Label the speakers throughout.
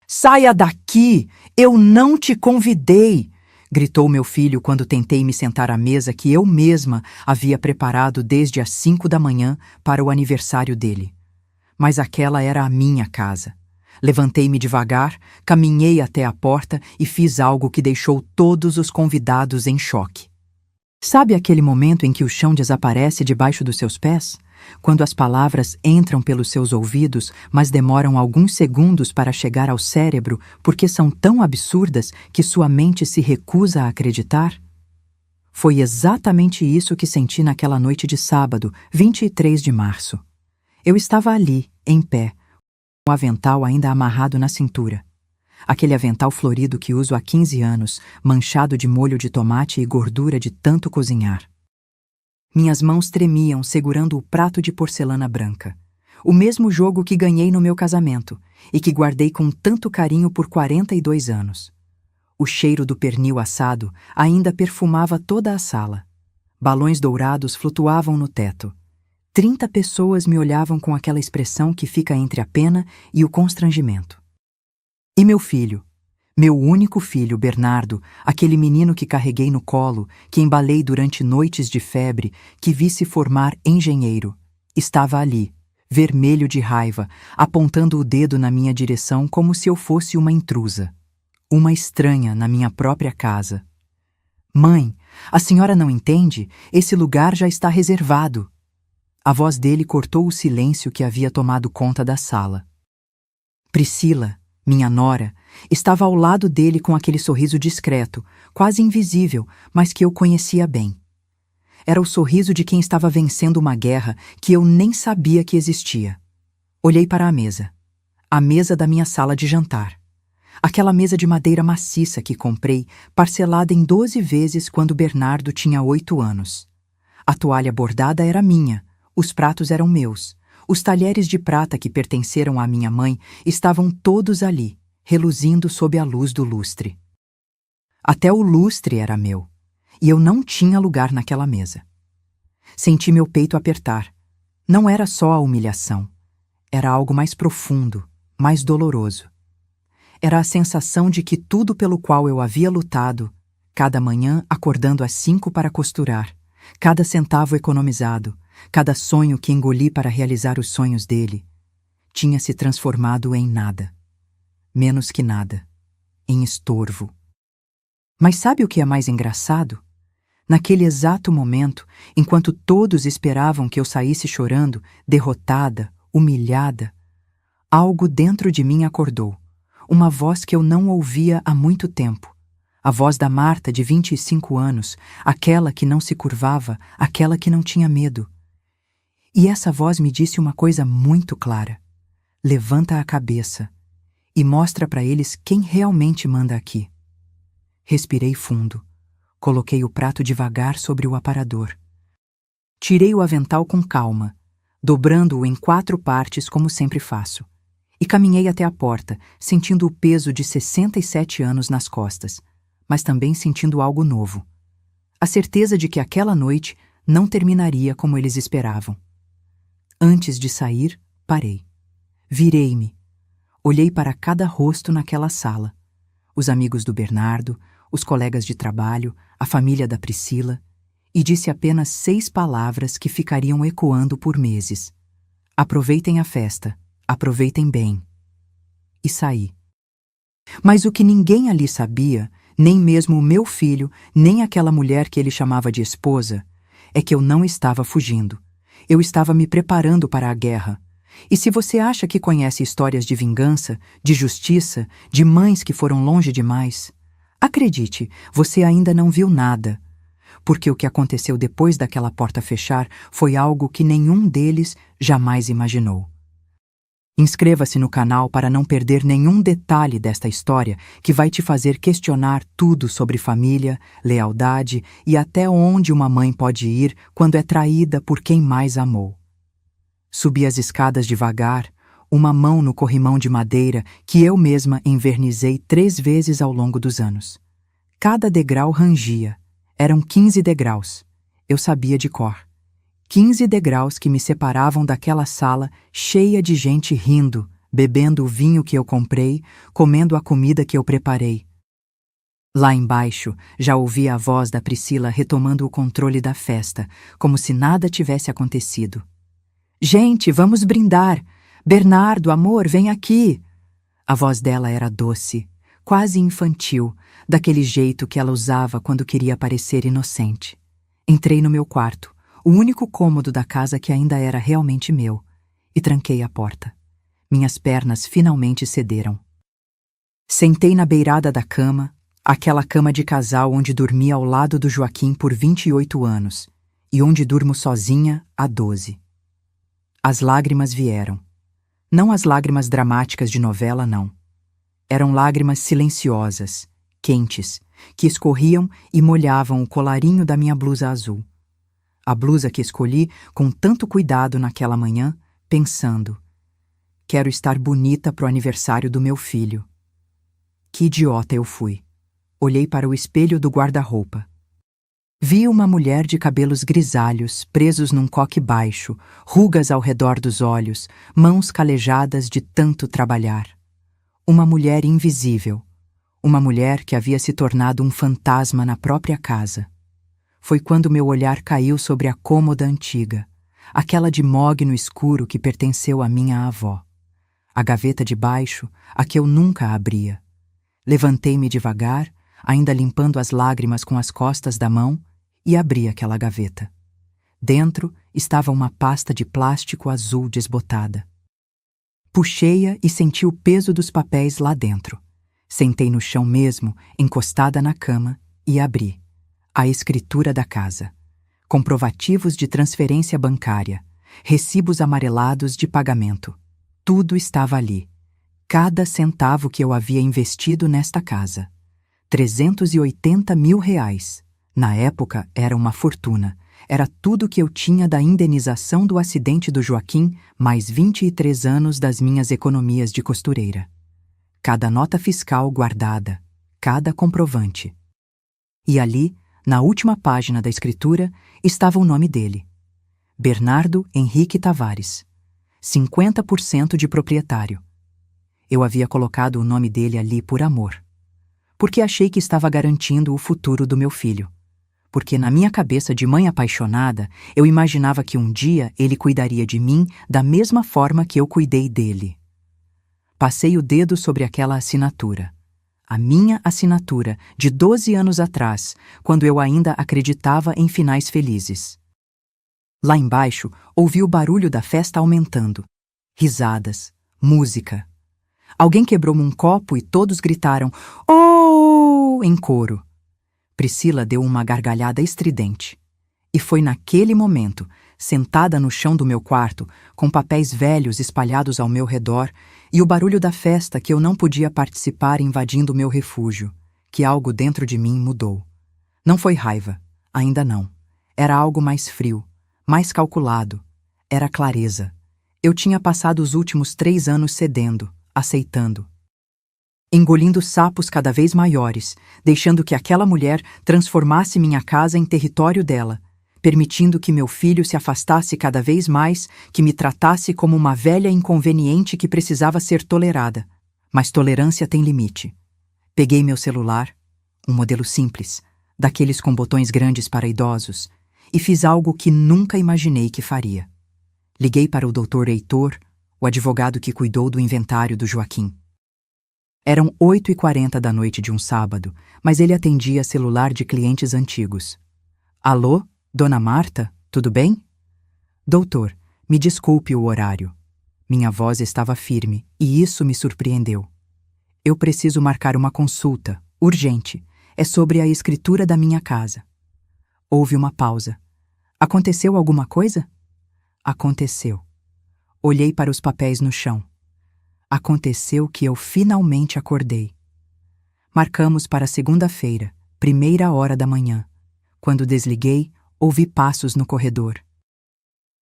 Speaker 1: Saia daqui! Eu não te convidei! Gritou meu filho quando tentei me sentar à mesa que eu mesma havia preparado desde as 5 da manhã para o aniversário dele. Mas aquela era a minha casa. Levantei-me devagar, caminhei até a porta e fiz algo que deixou todos os convidados em choque. Sabe aquele momento em que o chão desaparece debaixo dos seus pés? Quando as palavras entram pelos seus ouvidos, mas demoram alguns segundos para chegar ao cérebro porque são tão absurdas que sua mente se recusa a acreditar? Foi exatamente isso que senti naquela noite de sábado, 23 de março. Eu estava ali, em pé, com o avental ainda amarrado na cintura. Aquele avental florido que uso há 15 anos, manchado de molho de tomate e gordura de tanto cozinhar. Minhas mãos tremiam segurando o prato de porcelana branca. O mesmo jogo que ganhei no meu casamento e que guardei com tanto carinho por 42 anos. O cheiro do pernil assado ainda perfumava toda a sala. Balões dourados flutuavam no teto. 30 pessoas me olhavam com aquela expressão que fica entre a pena e o constrangimento. E meu filho, meu único filho, Bernardo, aquele menino que carreguei no colo, que embalei durante noites de febre, que vi se formar engenheiro, estava ali, vermelho de raiva, apontando o dedo na minha direção como se eu fosse uma intrusa, uma estranha na minha própria casa. Mãe, a senhora não entende? Esse lugar já está reservado. A voz dele cortou o silêncio que havia tomado conta da sala. Priscila, minha nora, estava ao lado dele com aquele sorriso discreto, quase invisível, mas que eu conhecia bem. Era o sorriso de quem estava vencendo uma guerra que eu nem sabia que existia. Olhei para a mesa da minha sala de jantar. Aquela mesa de madeira maciça que comprei, parcelada em 12 vezes quando Bernardo tinha 8 anos. A toalha bordada era minha, os pratos eram meus. Os talheres de prata que pertenceram à minha mãe estavam todos ali, reluzindo sob a luz do lustre. Até o lustre era meu, e eu não tinha lugar naquela mesa. Senti meu peito apertar. Não era só a humilhação. Era algo mais profundo, mais doloroso. Era a sensação de que tudo pelo qual eu havia lutado, cada manhã acordando às 5 para costurar, cada centavo economizado, cada sonho que engoli para realizar os sonhos dele, tinha se transformado em nada. Menos que nada. Em estorvo. Mas sabe o que é mais engraçado? Naquele exato momento, enquanto todos esperavam que eu saísse chorando, derrotada, humilhada, algo dentro de mim acordou. Uma voz que eu não ouvia há muito tempo. A voz da Marta, de 25 anos, aquela que não se curvava, aquela que não tinha medo. E essa voz me disse uma coisa muito clara. Levanta a cabeça e mostra para eles quem realmente manda aqui. Respirei fundo. Coloquei o prato devagar sobre o aparador. Tirei o avental com calma, dobrando-o em 4 partes como sempre faço. E caminhei até a porta, sentindo o peso de 67 anos nas costas, mas também sentindo algo novo. A certeza de que aquela noite não terminaria como eles esperavam. Antes de sair, parei. Virei-me. Olhei para cada rosto naquela sala. Os amigos do Bernardo, os colegas de trabalho, a família da Priscila, e disse apenas 6 palavras que ficariam ecoando por meses. Aproveitem a festa, aproveitem bem. E saí. Mas o que ninguém ali sabia, nem mesmo o meu filho, nem aquela mulher que ele chamava de esposa, é que eu não estava fugindo. Eu estava me preparando para a guerra. E se você acha que conhece histórias de vingança, de justiça, de mães que foram longe demais, acredite, você ainda não viu nada. Porque o que aconteceu depois daquela porta fechar foi algo que nenhum deles jamais imaginou. Inscreva-se no canal para não perder nenhum detalhe desta história que vai te fazer questionar tudo sobre família, lealdade e até onde uma mãe pode ir quando é traída por quem mais amou. Subi as escadas devagar, uma mão no corrimão de madeira que eu mesma envernizei 3 vezes ao longo dos anos. Cada degrau rangia. Eram 15 degraus. Eu sabia de cor. 15 degraus que me separavam daquela sala cheia de gente rindo, bebendo o vinho que eu comprei, comendo a comida que eu preparei. Lá embaixo, já ouvia a voz da Priscila retomando o controle da festa, como se nada tivesse acontecido. Gente, vamos brindar! Bernardo, amor, vem aqui! A voz dela era doce, quase infantil, daquele jeito que ela usava quando queria parecer inocente. Entrei no meu quarto, o único cômodo da casa que ainda era realmente meu, e tranquei a porta. Minhas pernas finalmente cederam. Sentei na beirada da cama, aquela cama de casal onde dormi ao lado do Joaquim por 28 anos e onde durmo sozinha há 12. As lágrimas vieram. Não as lágrimas dramáticas de novela, não. Eram lágrimas silenciosas, quentes, que escorriam e molhavam o colarinho da minha blusa azul. A blusa que escolhi com tanto cuidado naquela manhã, pensando: quero estar bonita pro aniversário do meu filho. Que idiota eu fui. Olhei para o espelho do guarda-roupa. Vi uma mulher de cabelos grisalhos, presos num coque baixo, rugas ao redor dos olhos, mãos calejadas de tanto trabalhar. Uma mulher invisível. Uma mulher que havia se tornado um fantasma na própria casa. Foi quando meu olhar caiu sobre a cômoda antiga, aquela de mogno escuro que pertenceu à minha avó. A gaveta de baixo, a que eu nunca abria. Levantei-me devagar, ainda limpando as lágrimas com as costas da mão, e abri aquela gaveta. Dentro estava uma pasta de plástico azul desbotada. Puxei-a e senti o peso dos papéis lá dentro. Sentei no chão mesmo, encostada na cama, e abri. A escritura da casa. Comprovativos de transferência bancária. Recibos amarelados de pagamento. Tudo estava ali. Cada centavo que eu havia investido nesta casa. 380 mil reais. Na época, era uma fortuna. Era tudo que eu tinha da indenização do acidente do Joaquim, mais 23 anos das minhas economias de costureira. Cada nota fiscal guardada, cada comprovante. E ali, na última página da escritura, estava o nome dele. Bernardo Henrique Tavares. 50% de proprietário. Eu havia colocado o nome dele ali por amor. Porque achei que estava garantindo o futuro do meu filho. Porque na minha cabeça de mãe apaixonada, eu imaginava que um dia ele cuidaria de mim da mesma forma que eu cuidei dele. Passei o dedo sobre aquela assinatura. A minha assinatura de 12 anos atrás, quando eu ainda acreditava em finais felizes. Lá embaixo, ouvi o barulho da festa aumentando. Risadas, música. Alguém quebrou um copo e todos gritaram "Oh!" em coro. Priscila deu uma gargalhada estridente. E foi naquele momento, sentada no chão do meu quarto, com papéis velhos espalhados ao meu redor e o barulho da festa que eu não podia participar invadindo o meu refúgio, que algo dentro de mim mudou. Não foi raiva, ainda não. Era algo mais frio, mais calculado. Era clareza. Eu tinha passado os últimos 3 anos cedendo, aceitando. Engolindo sapos cada vez maiores, deixando que aquela mulher transformasse minha casa em território dela, permitindo que meu filho se afastasse cada vez mais, que me tratasse como uma velha inconveniente que precisava ser tolerada. Mas tolerância tem limite. Peguei meu celular, um modelo simples, daqueles com botões grandes para idosos, e fiz algo que nunca imaginei que faria. Liguei para o Dr. Heitor, o advogado que cuidou do inventário do Joaquim. Eram 8h40 da noite de um sábado, mas ele atendia celular de clientes antigos. Alô, dona Marta, tudo bem? Doutor, me desculpe o horário. Minha voz estava firme, e isso me surpreendeu. Eu preciso marcar uma consulta, urgente. É sobre a escritura da minha casa. Houve uma pausa. Aconteceu alguma coisa? Aconteceu. Olhei para os papéis no chão. Aconteceu que eu finalmente acordei. Marcamos para segunda-feira, 1h da manhã. Quando desliguei, ouvi passos no corredor.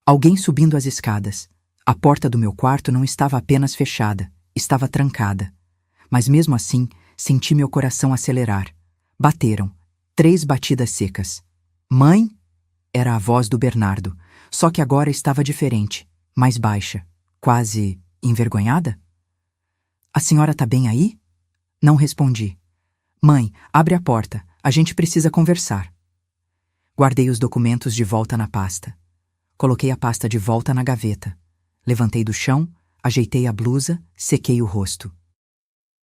Speaker 1: Alguém subindo as escadas. A porta do meu quarto não estava apenas fechada, estava trancada. Mas mesmo assim, senti meu coração acelerar. Bateram. 3 batidas secas. Mãe? Era a voz do Bernardo, só que agora estava diferente, mais baixa, quase envergonhada. A senhora tá bem aí? Não respondi. Mãe, abre a porta, a gente precisa conversar. Guardei os documentos de volta na pasta. Coloquei a pasta de volta na gaveta. Levantei do chão, ajeitei a blusa, sequei o rosto.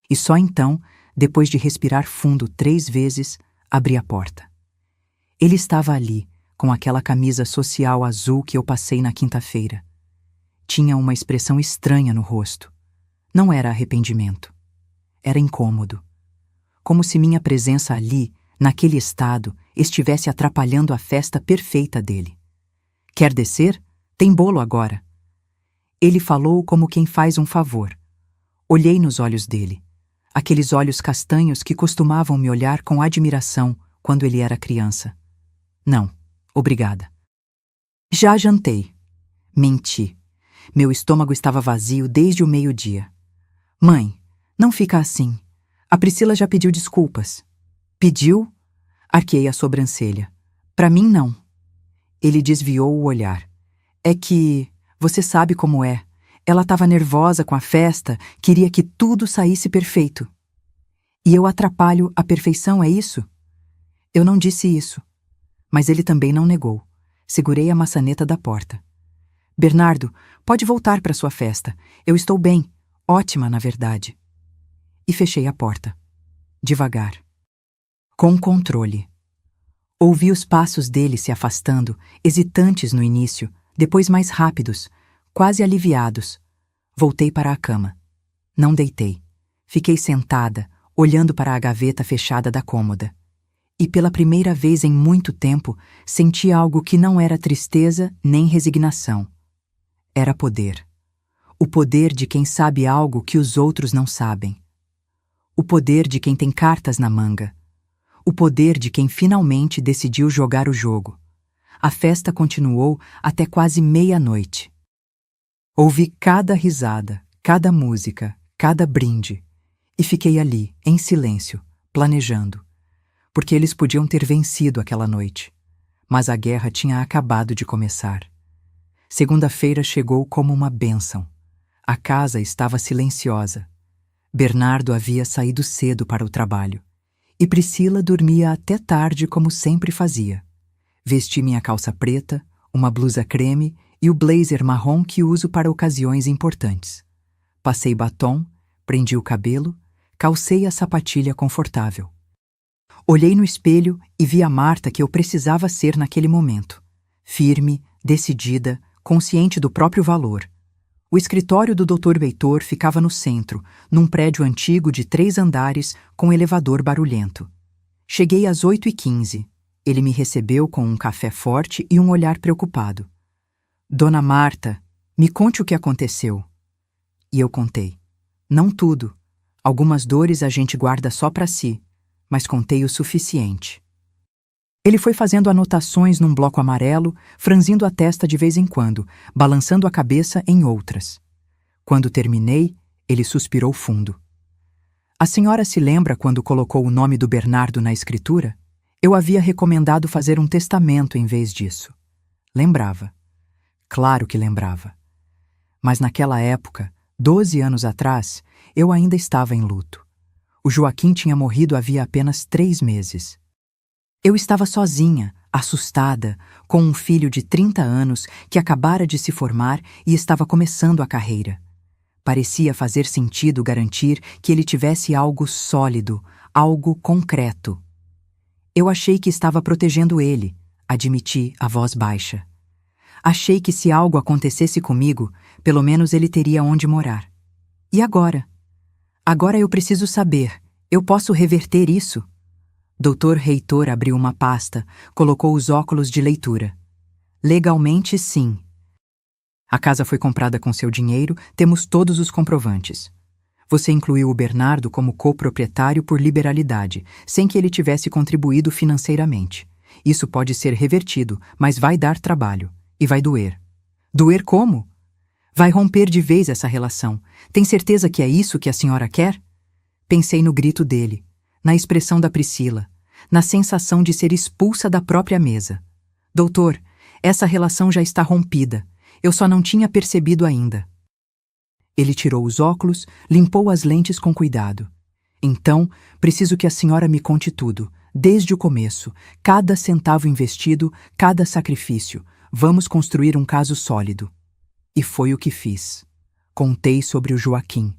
Speaker 1: E só então, depois de respirar fundo 3 vezes, abri a porta. Ele estava ali, com aquela camisa social azul que eu passei na quinta-feira. Tinha uma expressão estranha no rosto. Não era arrependimento. Era incômodo. Como se minha presença ali, naquele estado, estivesse atrapalhando a festa perfeita dele. Quer descer? Tem bolo agora. Ele falou como quem faz um favor. Olhei nos olhos dele. Aqueles olhos castanhos que costumavam me olhar com admiração quando ele era criança. Não, obrigada. Já jantei. Menti. Meu estômago estava vazio desde o meio-dia. Mãe, não fica assim. A Priscila já pediu desculpas. Pediu? Arqueei a sobrancelha. Pra mim, não. Ele desviou o olhar. É que, você sabe como é. Ela estava nervosa com a festa, queria que tudo saísse perfeito. E eu atrapalho a perfeição, é isso? Eu não disse isso. Mas ele também não negou. Segurei a maçaneta da porta. Bernardo, pode voltar para sua festa. Eu estou bem. Ótima, na verdade. E fechei a porta. Devagar. Com controle. Ouvi os passos dele se afastando, hesitantes no início, depois mais rápidos, quase aliviados. Voltei para a cama. Não deitei. Fiquei sentada, olhando para a gaveta fechada da cômoda. E pela primeira vez em muito tempo, senti algo que não era tristeza nem resignação. Era poder. O poder de quem sabe algo que os outros não sabem. O poder de quem tem cartas na manga. O poder de quem finalmente decidiu jogar o jogo. A festa continuou até quase meia-noite. Ouvi cada risada, cada música, cada brinde. E fiquei ali, em silêncio, planejando. Porque eles podiam ter vencido aquela noite. Mas a guerra tinha acabado de começar. Segunda-feira chegou como uma bênção. A casa estava silenciosa. Bernardo havia saído cedo para o trabalho. E Priscila dormia até tarde como sempre fazia. Vesti minha calça preta, uma blusa creme e o blazer marrom que uso para ocasiões importantes. Passei batom, prendi o cabelo, calcei a sapatilha confortável. Olhei no espelho e vi a Marta que eu precisava ser naquele momento. Firme, decidida, consciente do próprio valor. O escritório do Dr. Heitor ficava no centro, num prédio antigo de 3 andares com elevador barulhento. Cheguei às 8h15. Ele me recebeu com um café forte e um olhar preocupado. Dona Marta, me conte o que aconteceu. E eu contei. Não tudo. Algumas dores a gente guarda só para si, mas contei o suficiente. Ele foi fazendo anotações num bloco amarelo, franzindo a testa de vez em quando, balançando a cabeça em outras. Quando terminei, ele suspirou fundo. A senhora se lembra quando colocou o nome do Bernardo na escritura? Eu havia recomendado fazer um testamento em vez disso. Lembrava. Claro que lembrava. Mas naquela época, 12 anos atrás, eu ainda estava em luto. O Joaquim tinha morrido havia apenas 3 meses. Eu estava sozinha, assustada, com um filho de 30 anos que acabara de se formar e estava começando a carreira. Parecia fazer sentido garantir que ele tivesse algo sólido, algo concreto. Eu achei que estava protegendo ele, admiti a voz baixa. Achei que se algo acontecesse comigo, pelo menos ele teria onde morar. E agora? Agora eu preciso saber, eu posso reverter isso? Dr. Heitor abriu uma pasta, colocou os óculos de leitura. Legalmente, sim. A casa foi comprada com seu dinheiro, temos todos os comprovantes. Você incluiu o Bernardo como coproprietário por liberalidade, sem que ele tivesse contribuído financeiramente. Isso pode ser revertido, mas vai dar trabalho. E vai doer. Doer como? Vai romper de vez essa relação. Tem certeza que é isso que a senhora quer? Pensei no grito dele, na expressão da Priscila, na sensação de ser expulsa da própria mesa. Doutor, essa relação já está rompida. Eu só não tinha percebido ainda. Ele tirou os óculos, limpou as lentes com cuidado. Então, preciso que a senhora me conte tudo, desde o começo, cada centavo investido, cada sacrifício. Vamos construir um caso sólido. E foi o que fiz. Contei sobre o Joaquim,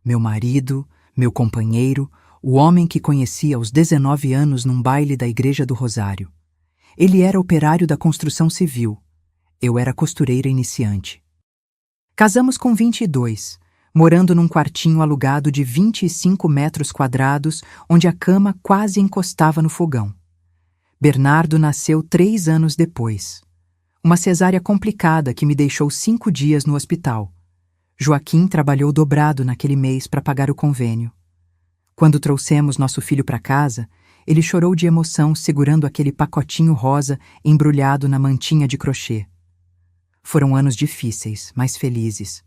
Speaker 1: meu marido, meu companheiro, o homem que conheci aos 19 anos num baile da Igreja do Rosário. Ele era operário da construção civil. Eu era costureira iniciante. Casamos com 22, morando num quartinho alugado de 25 metros quadrados, onde a cama quase encostava no fogão. Bernardo nasceu 3 anos depois. Uma cesárea complicada que me deixou 5 dias no hospital. Joaquim trabalhou dobrado naquele mês para pagar o convênio. Quando trouxemos nosso filho para casa, ele chorou de emoção segurando aquele pacotinho rosa embrulhado na mantinha de crochê. Foram anos difíceis, mas felizes.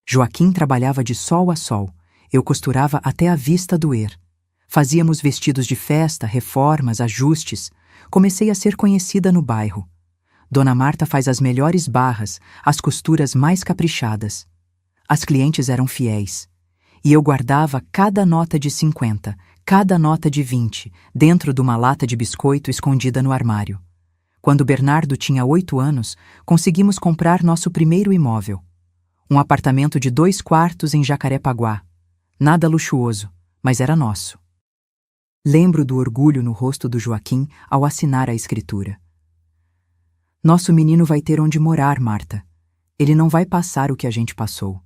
Speaker 1: Joaquim trabalhava de sol a sol. Eu costurava até a vista doer. Fazíamos vestidos de festa, reformas, ajustes. Comecei a ser conhecida no bairro. Dona Marta faz as melhores barras, as costuras mais caprichadas. As clientes eram fiéis. E eu guardava cada nota de 50, cada nota de 20, dentro de uma lata de biscoito escondida no armário. Quando Bernardo tinha 8 anos, conseguimos comprar nosso primeiro imóvel. Um apartamento de 2 quartos em Jacarepaguá. Nada luxuoso, mas era nosso. Lembro do orgulho no rosto do Joaquim ao assinar a escritura. Nosso menino vai ter onde morar, Marta. Ele não vai passar o que a gente passou.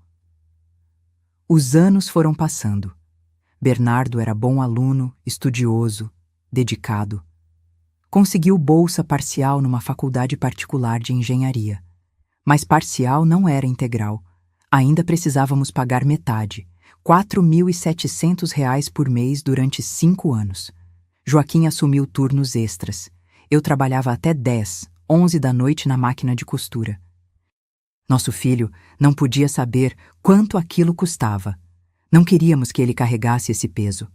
Speaker 1: Os anos foram passando. Bernardo era bom aluno, estudioso, dedicado. Conseguiu bolsa parcial numa faculdade particular de engenharia. Mas parcial não era integral. Ainda precisávamos pagar metade, R$ 4.700 por mês durante 5 anos. Joaquim assumiu turnos extras. Eu trabalhava até 10, 11 da noite na máquina de costura. Nosso filho não podia saber quanto aquilo custava. Não queríamos que ele carregasse esse peso.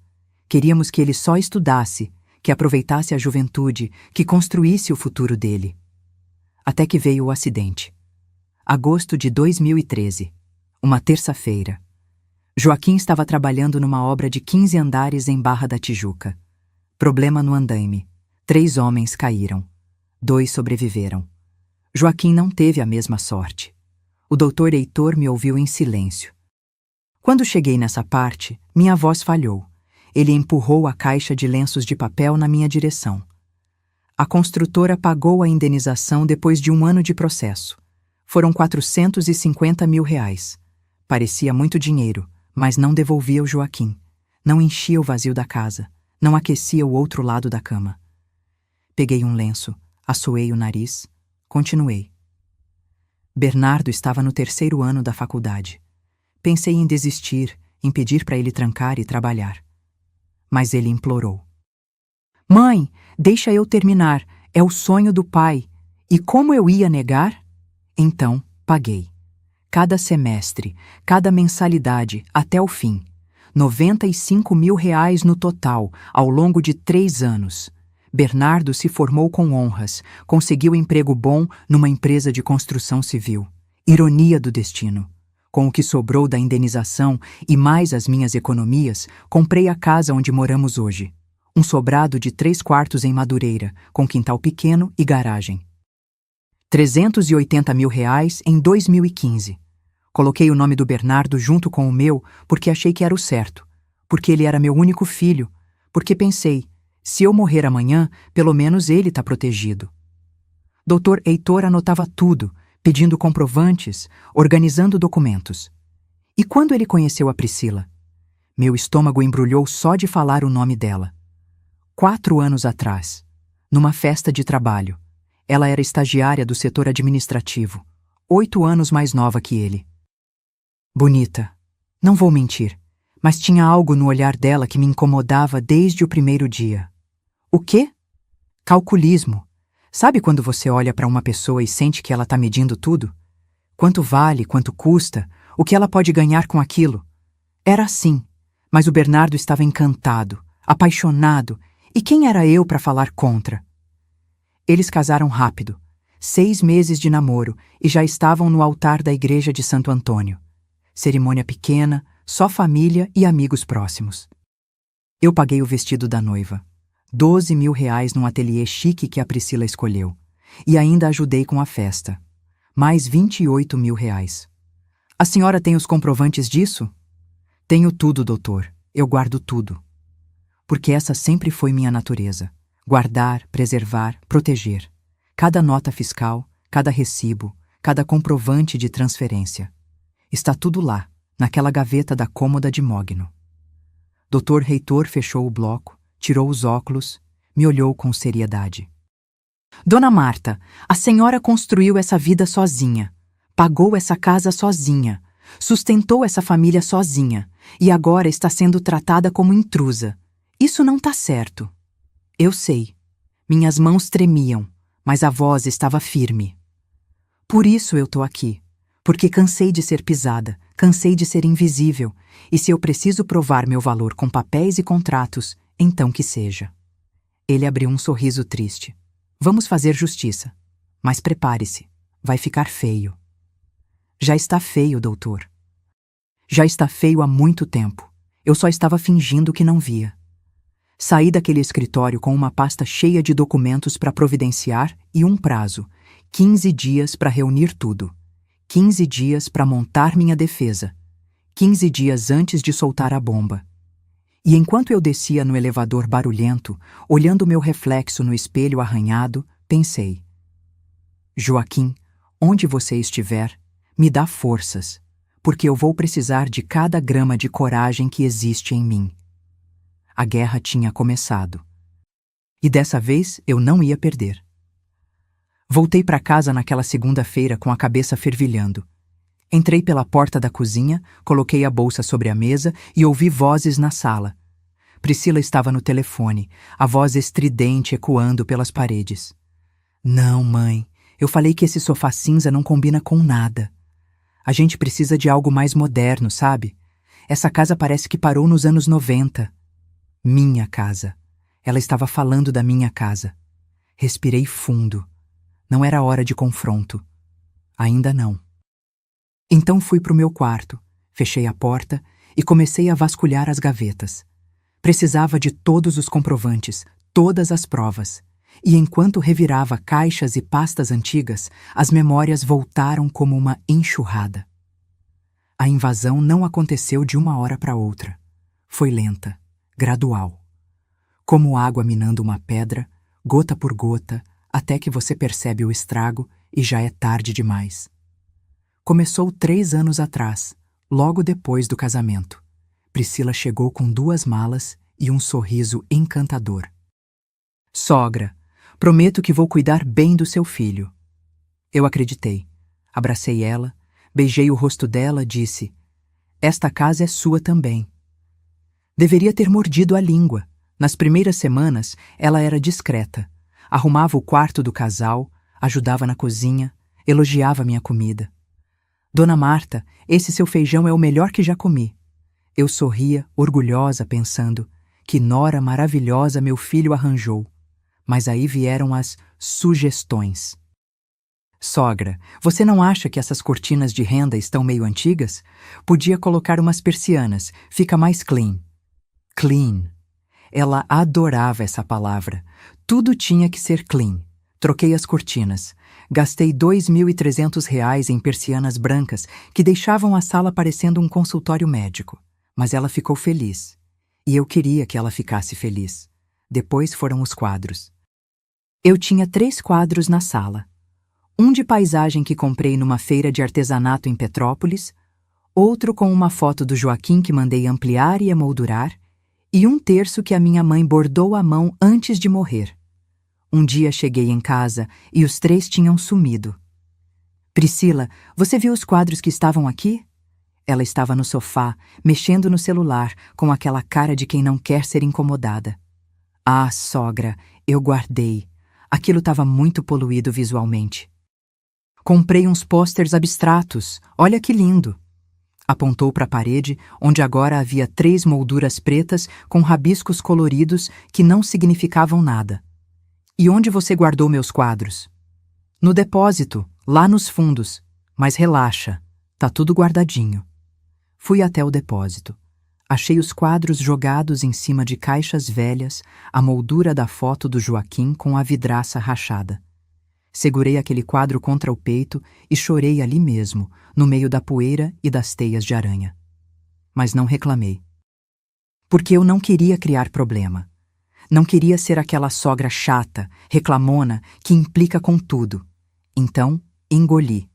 Speaker 1: Queríamos que ele só estudasse, que aproveitasse a juventude, que construísse o futuro dele. Até que veio o acidente. Agosto de 2013, uma terça-feira. Joaquim estava trabalhando numa obra de 15 andares em Barra da Tijuca. Problema no andaime. 3 homens caíram. 2 sobreviveram. Joaquim não teve a mesma sorte. O doutor Heitor me ouviu em silêncio. Quando cheguei nessa parte, minha voz falhou. Ele empurrou a caixa de lenços de papel na minha direção. A construtora pagou a indenização depois de 1 ano de processo. Foram R$ 450 mil. Parecia muito dinheiro, mas não devolvia o Joaquim. Não enchia o vazio da casa. Não aquecia o outro lado da cama. Peguei um lenço, assoei o nariz, continuei. Bernardo estava no 3º ano da faculdade. Pensei em desistir, em pedir para ele trancar e trabalhar. Mas ele implorou. Mãe, deixa eu terminar. É o sonho do pai. E como eu ia negar? Então, paguei. Cada semestre, cada mensalidade, até o fim. R$ 95 mil no total, ao longo de 3 anos. Bernardo se formou com honras, conseguiu emprego bom numa empresa de construção civil. Ironia do destino. Com o que sobrou da indenização e mais as minhas economias, comprei a casa onde moramos hoje. Um sobrado de 3 quartos em Madureira, com quintal pequeno e garagem. R$ 380 mil em 2015. Coloquei o nome do Bernardo junto com o meu porque achei que era o certo, porque ele era meu único filho, porque pensei, se eu morrer amanhã, pelo menos ele está protegido. Dr. Heitor anotava tudo, pedindo comprovantes, organizando documentos. E quando ele conheceu a Priscila? Meu estômago embrulhou só de falar o nome dela. 4 anos atrás, numa festa de trabalho. Ela era estagiária do setor administrativo, 8 anos mais nova que ele. Bonita, não vou mentir, mas tinha algo no olhar dela que me incomodava desde o primeiro dia. O quê? Calculismo. Sabe quando você olha para uma pessoa e sente que ela está medindo tudo? Quanto vale, quanto custa, o que ela pode ganhar com aquilo? Era assim, mas o Bernardo estava encantado, apaixonado, e quem era eu para falar contra? Eles casaram rápido, 6 meses de namoro, e já estavam no altar da igreja de Santo Antônio. Cerimônia pequena, só família e amigos próximos. Eu paguei o vestido da noiva. 12.000 reais num ateliê chique que a Priscila escolheu. E ainda ajudei com a festa. Mais 28.000 reais. A senhora tem os comprovantes disso? Tenho tudo, doutor. Eu guardo tudo. Porque essa sempre foi minha natureza. Guardar, preservar, proteger. Cada nota fiscal, cada recibo, cada comprovante de transferência. Está tudo lá, naquela gaveta da cômoda de mogno. Doutor Reitor fechou o bloco, tirou os óculos, me olhou com seriedade. Dona Marta, a senhora construiu essa vida sozinha, pagou essa casa sozinha, sustentou essa família sozinha e agora está sendo tratada como intrusa. Isso não tá certo. Eu sei. Minhas mãos tremiam, mas a voz estava firme. Por isso eu tô aqui. Porque cansei de ser pisada, cansei de ser invisível, e se eu preciso provar meu valor com papéis e contratos, então que seja. Ele abriu um sorriso triste. Vamos fazer justiça. Mas prepare-se, vai ficar feio. Já está feio, doutor. Já está feio há muito tempo. Eu só estava fingindo que não via. Saí daquele escritório com uma pasta cheia de documentos para providenciar e um prazo, 15 dias para reunir tudo. 15 dias para montar minha defesa. 15 dias antes de soltar a bomba. E enquanto eu descia no elevador barulhento, olhando meu reflexo no espelho arranhado, pensei: Joaquim, onde você estiver, me dá forças, porque eu vou precisar de cada grama de coragem que existe em mim. A guerra tinha começado. E dessa vez eu não ia perder. Voltei para casa naquela segunda-feira com a cabeça fervilhando. Entrei pela porta da cozinha, coloquei a bolsa sobre a mesa e ouvi vozes na sala. Priscila estava no telefone, a voz estridente ecoando pelas paredes. Não, mãe, eu falei que esse sofá cinza não combina com nada. A gente precisa de algo mais moderno, sabe? Essa casa parece que parou nos anos 90. Minha casa. Ela estava falando da minha casa. Respirei fundo. Não era hora de confronto. Ainda não. Então fui para o meu quarto, fechei a porta e comecei a vasculhar as gavetas. Precisava de todos os comprovantes, todas as provas. E enquanto revirava caixas e pastas antigas, as memórias voltaram como uma enxurrada. A invasão não aconteceu de uma hora para outra. Foi lenta, gradual. Como água minando uma pedra, gota por gota, até que você percebe o estrago e já é tarde demais. Começou 3 anos atrás, logo depois do casamento. Priscila chegou com 2 malas e um sorriso encantador. Sogra, prometo que vou cuidar bem do seu filho. Eu acreditei. Abracei ela, beijei o rosto dela, disse: Esta casa é sua também. Deveria ter mordido a língua. Nas primeiras semanas, ela era discreta. Arrumava o quarto do casal, ajudava na cozinha, elogiava minha comida. Dona Marta, esse seu feijão é o melhor que já comi. Eu sorria, orgulhosa, pensando: que nora maravilhosa meu filho arranjou. Mas aí vieram as sugestões. Sogra, você não acha que essas cortinas de renda estão meio antigas? Podia colocar umas persianas, fica mais clean. Clean. Ela adorava essa palavra. Tudo tinha que ser clean. Troquei as cortinas. Gastei R$ 2.300 em persianas brancas que deixavam a sala parecendo um consultório médico. Mas ela ficou feliz. E eu queria que ela ficasse feliz. Depois foram os quadros. Eu tinha 3 quadros na sala. Um de paisagem que comprei numa feira de artesanato em Petrópolis, outro com uma foto do Joaquim que mandei ampliar e emoldurar, e um terço que a minha mãe bordou à mão antes de morrer. Um dia cheguei em casa e os 3 tinham sumido. Priscila, você viu os quadros que estavam aqui? Ela estava no sofá, mexendo no celular, com aquela cara de quem não quer ser incomodada. Ah, sogra, eu guardei. Aquilo estava muito poluído visualmente. Comprei uns pôsteres abstratos, olha que lindo. Apontou para a parede, onde agora havia 3 molduras pretas com rabiscos coloridos que não significavam nada. E onde você guardou meus quadros? No depósito, lá nos fundos. Mas relaxa, tá tudo guardadinho. Fui até o depósito. Achei os quadros jogados em cima de caixas velhas, a moldura da foto do Joaquim com a vidraça rachada. Segurei aquele quadro contra o peito e chorei ali mesmo, no meio da poeira e das teias de aranha. Mas não reclamei. Porque eu não queria criar problema. Não queria ser aquela sogra chata, reclamona, que implica com tudo. Então, engoli.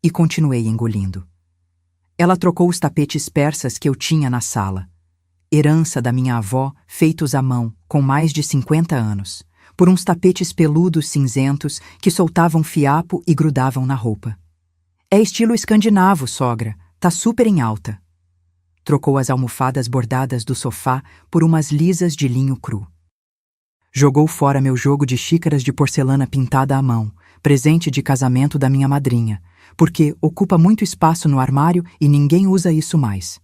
Speaker 1: E continuei engolindo. Ela trocou os tapetes persas que eu tinha na sala. Herança da minha avó, feitos à mão, com mais de 50 anos, por uns tapetes peludos cinzentos que soltavam fiapo e grudavam na roupa. É estilo escandinavo, sogra. Tá super em alta. Trocou as almofadas bordadas do sofá por umas lisas de linho cru. Jogou fora meu jogo de xícaras de porcelana pintada à mão, presente de casamento da minha madrinha, porque ocupa muito espaço no armário e ninguém usa isso mais.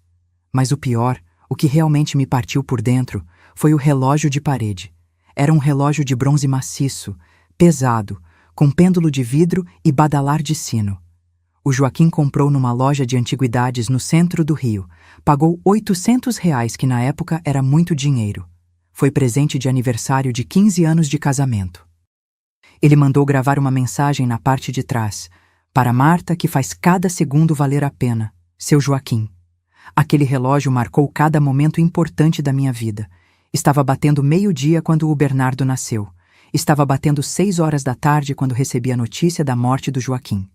Speaker 1: Mas o pior, o que realmente me partiu por dentro, foi o relógio de parede. Era um relógio de bronze maciço, pesado, com pêndulo de vidro e badalar de sino. O Joaquim comprou numa loja de antiguidades no centro do Rio. Pagou R$ 800, que na época era muito dinheiro. Foi presente de aniversário de 15 anos de casamento. Ele mandou gravar uma mensagem na parte de trás. Para Marta, que faz cada segundo valer a pena. Seu Joaquim. Aquele relógio marcou cada momento importante da minha vida. Estava batendo 12h quando o Bernardo nasceu. Estava batendo 6 horas da tarde quando recebi a notícia da morte do Joaquim.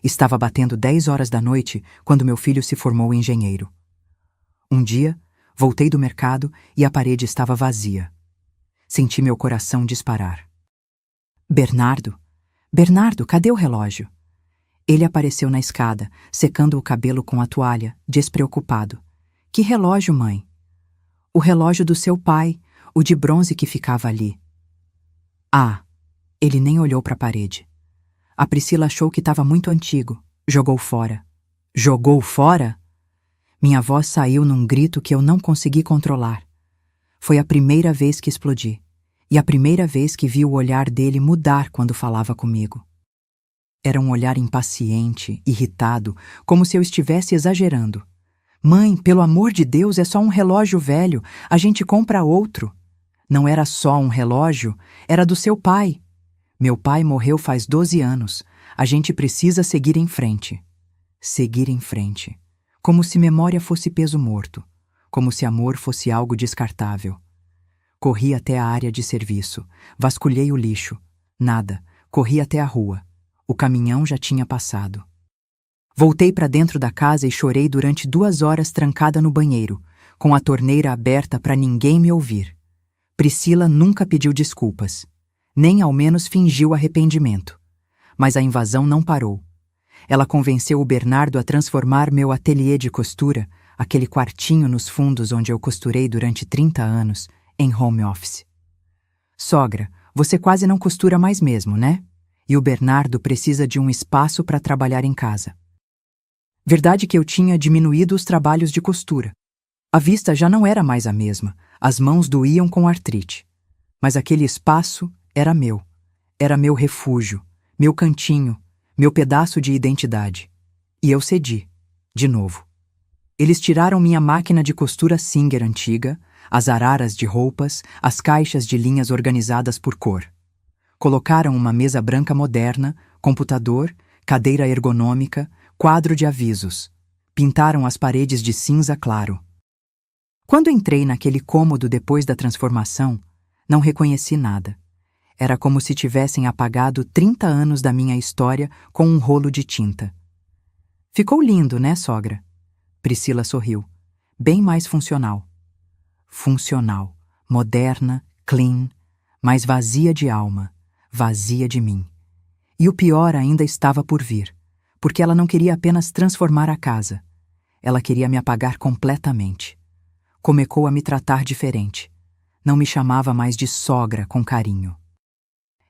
Speaker 1: Estava batendo 10 horas da noite quando meu filho se formou engenheiro. Um dia, voltei do mercado e a parede estava vazia. Senti meu coração disparar. Bernardo? Bernardo, cadê o relógio? Ele apareceu na escada, secando o cabelo com a toalha, despreocupado. Que relógio, mãe? O relógio do seu pai, o de bronze que ficava ali. Ah, ele nem olhou para a parede. A Priscila achou que estava muito antigo. Jogou fora. Jogou fora? Minha voz saiu num grito que eu não consegui controlar. Foi a primeira vez que explodi. E a primeira vez que vi o olhar dele mudar quando falava comigo. Era um olhar impaciente, irritado, como se eu estivesse exagerando. Mãe, pelo amor de Deus, é só um relógio velho. A gente compra outro. Não era só um relógio, era do seu pai. Meu pai morreu faz 12 anos. A gente precisa seguir em frente. Seguir em frente. Como se memória fosse peso morto. Como se amor fosse algo descartável. Corri até a área de serviço. Vasculhei o lixo. Nada. Corri até a rua. O caminhão já tinha passado. Voltei para dentro da casa e chorei durante 2 horas trancada no banheiro, com a torneira aberta para ninguém me ouvir. Priscila nunca pediu desculpas. Nem ao menos fingiu arrependimento. Mas a invasão não parou. Ela convenceu o Bernardo a transformar meu ateliê de costura, aquele quartinho nos fundos onde eu costurei durante 30 anos, em home office. Sogra, você quase não costura mais mesmo, né? E o Bernardo precisa de um espaço para trabalhar em casa. Verdade que eu tinha diminuído os trabalhos de costura. A vista já não era mais a mesma, as mãos doíam com artrite. Mas aquele espaço era meu refúgio, meu cantinho, meu pedaço de identidade. E eu cedi, de novo. Eles tiraram minha máquina de costura Singer antiga, as araras de roupas, as caixas de linhas organizadas por cor. Colocaram uma mesa branca moderna, computador, cadeira ergonômica, quadro de avisos. Pintaram as paredes de cinza claro. Quando entrei naquele cômodo depois da transformação, não reconheci nada. Era como se tivessem apagado 30 anos da minha história com um rolo de tinta. Ficou lindo, né, sogra? Priscila sorriu. Bem mais funcional. Funcional, moderna, clean, mas vazia de alma, vazia de mim. E o pior ainda estava por vir, porque ela não queria apenas transformar a casa. Ela queria me apagar completamente. Começou a me tratar diferente. Não me chamava mais de sogra com carinho.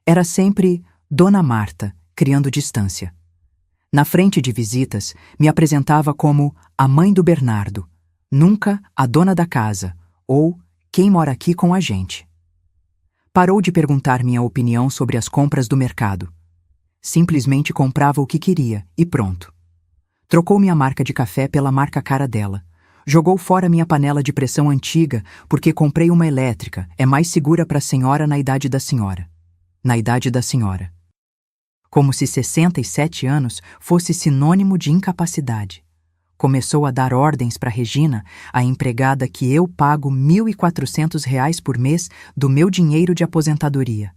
Speaker 1: Era sempre Dona Marta, criando distância. Na frente de visitas, me apresentava como a mãe do Bernardo, nunca a dona da casa, ou quem mora aqui com a gente. Parou de perguntar minha opinião sobre as compras do mercado. Simplesmente comprava o que queria e pronto. Trocou minha marca de café pela marca cara dela. Jogou fora minha panela de pressão antiga porque comprei uma elétrica. É mais segura para a senhora na idade da senhora. Na idade da senhora. Como se 67 anos fosse sinônimo de incapacidade. Começou a dar ordens para Regina, a empregada que eu pago R$ 1.400 por mês do meu dinheiro de aposentadoria.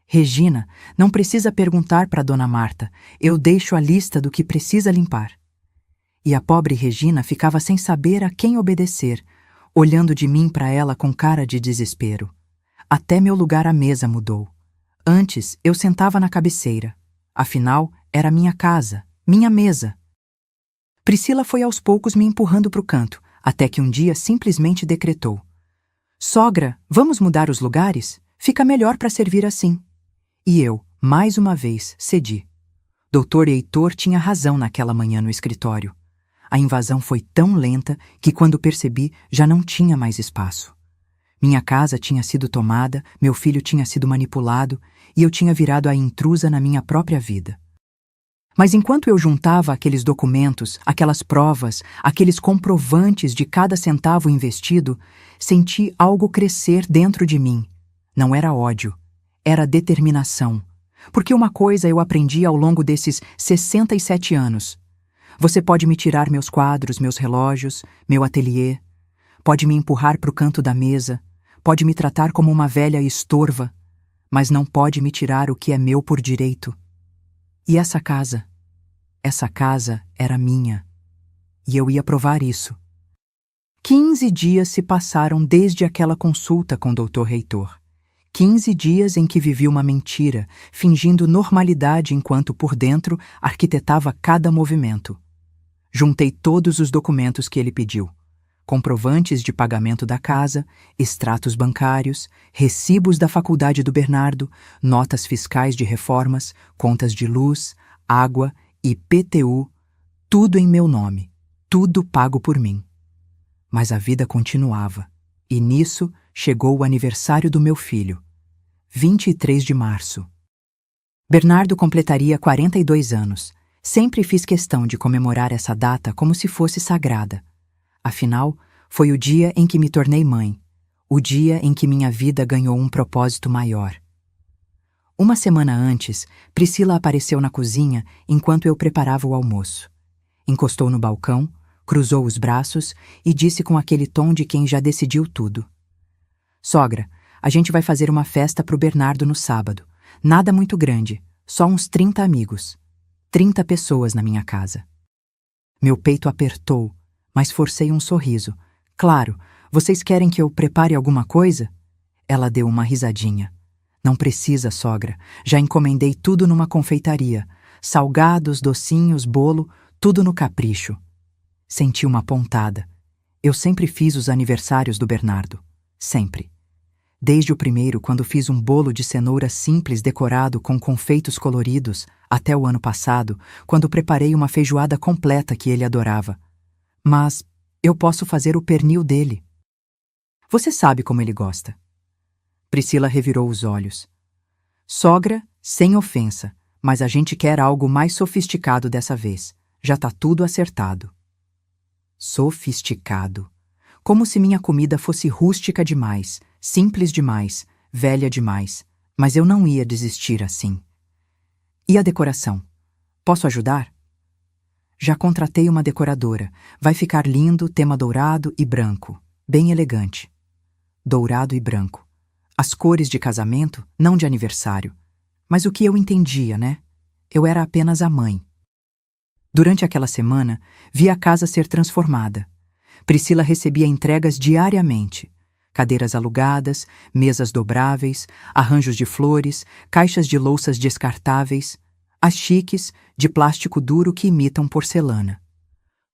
Speaker 1: Regina, não precisa perguntar para Dona Marta, eu deixo a lista do que precisa limpar. E a pobre Regina ficava sem saber a quem obedecer, olhando de mim para ela com cara de desespero. Até meu lugar à mesa mudou. Antes, eu sentava na cabeceira. Afinal, era minha casa, minha mesa. Priscila foi aos poucos me empurrando para o canto, até que um dia simplesmente decretou: "Sogra, vamos mudar os lugares? Fica melhor para servir assim." E eu, mais uma vez, cedi. Doutor Heitor tinha razão naquela manhã no escritório. A invasão foi tão lenta que, quando percebi, já não tinha mais espaço. Minha casa tinha sido tomada, meu filho tinha sido manipulado e eu tinha virado a intrusa na minha própria vida. Mas enquanto eu juntava aqueles documentos, aquelas provas, aqueles comprovantes de cada centavo investido, senti algo crescer dentro de mim. Não era ódio, era determinação. Porque uma coisa eu aprendi ao longo desses 67 anos. Você pode me tirar meus quadros, meus relógios, meu ateliê, pode me empurrar para o canto da mesa, pode me tratar como uma velha estorva, mas não pode me tirar o que é meu por direito. E essa casa era minha. E eu ia provar isso. 15 dias se passaram desde aquela consulta com o Dr. Heitor. 15 dias em que vivi uma mentira, fingindo normalidade enquanto por dentro arquitetava cada movimento. Juntei todos os documentos que ele pediu. Comprovantes de pagamento da casa, extratos bancários, recibos da faculdade do Bernardo, notas fiscais de reformas, contas de luz, água, IPTU, tudo em meu nome, tudo pago por mim. Mas a vida continuava, e nisso chegou o aniversário do meu filho, 23 de março. Bernardo completaria 42 anos. Sempre fiz questão de comemorar essa data como se fosse sagrada. Afinal, foi o dia em que me tornei mãe, o dia em que minha vida ganhou um propósito maior. Uma semana antes, Priscila apareceu na cozinha enquanto eu preparava o almoço. Encostou no balcão, cruzou os braços e disse com aquele tom de quem já decidiu tudo: "Sogra, a gente vai fazer uma festa pro Bernardo no sábado. Nada muito grande, só uns 30 amigos. 30 pessoas na minha casa." Meu peito apertou, mas forcei um sorriso. "Claro, vocês querem que eu prepare alguma coisa?" Ela deu uma risadinha. "Não precisa, sogra. Já encomendei tudo numa confeitaria. Salgados, docinhos, bolo, tudo no capricho." Senti uma pontada. Eu sempre fiz os aniversários do Bernardo. Sempre. Desde o primeiro, quando fiz um bolo de cenoura simples decorado com confeitos coloridos, até o ano passado, quando preparei uma feijoada completa que ele adorava. Mas eu posso fazer o pernil dele. Você sabe como ele gosta. Priscila revirou os olhos. "Sogra, sem ofensa, mas a gente quer algo mais sofisticado dessa vez. Já tá tudo acertado." Sofisticado. Como se minha comida fosse rústica demais, simples demais, velha demais. Mas eu não ia desistir assim. "E a decoração? Posso ajudar?" "Já contratei uma decoradora. Vai ficar lindo, tema dourado e branco. Bem elegante." Dourado e branco. As cores de casamento, não de aniversário. Mas o que eu entendia, né? Eu era apenas a mãe. Durante aquela semana, vi a casa ser transformada. Priscila recebia entregas diariamente. Cadeiras alugadas, mesas dobráveis, arranjos de flores, caixas de louças descartáveis, as chiques, de plástico duro que imitam porcelana.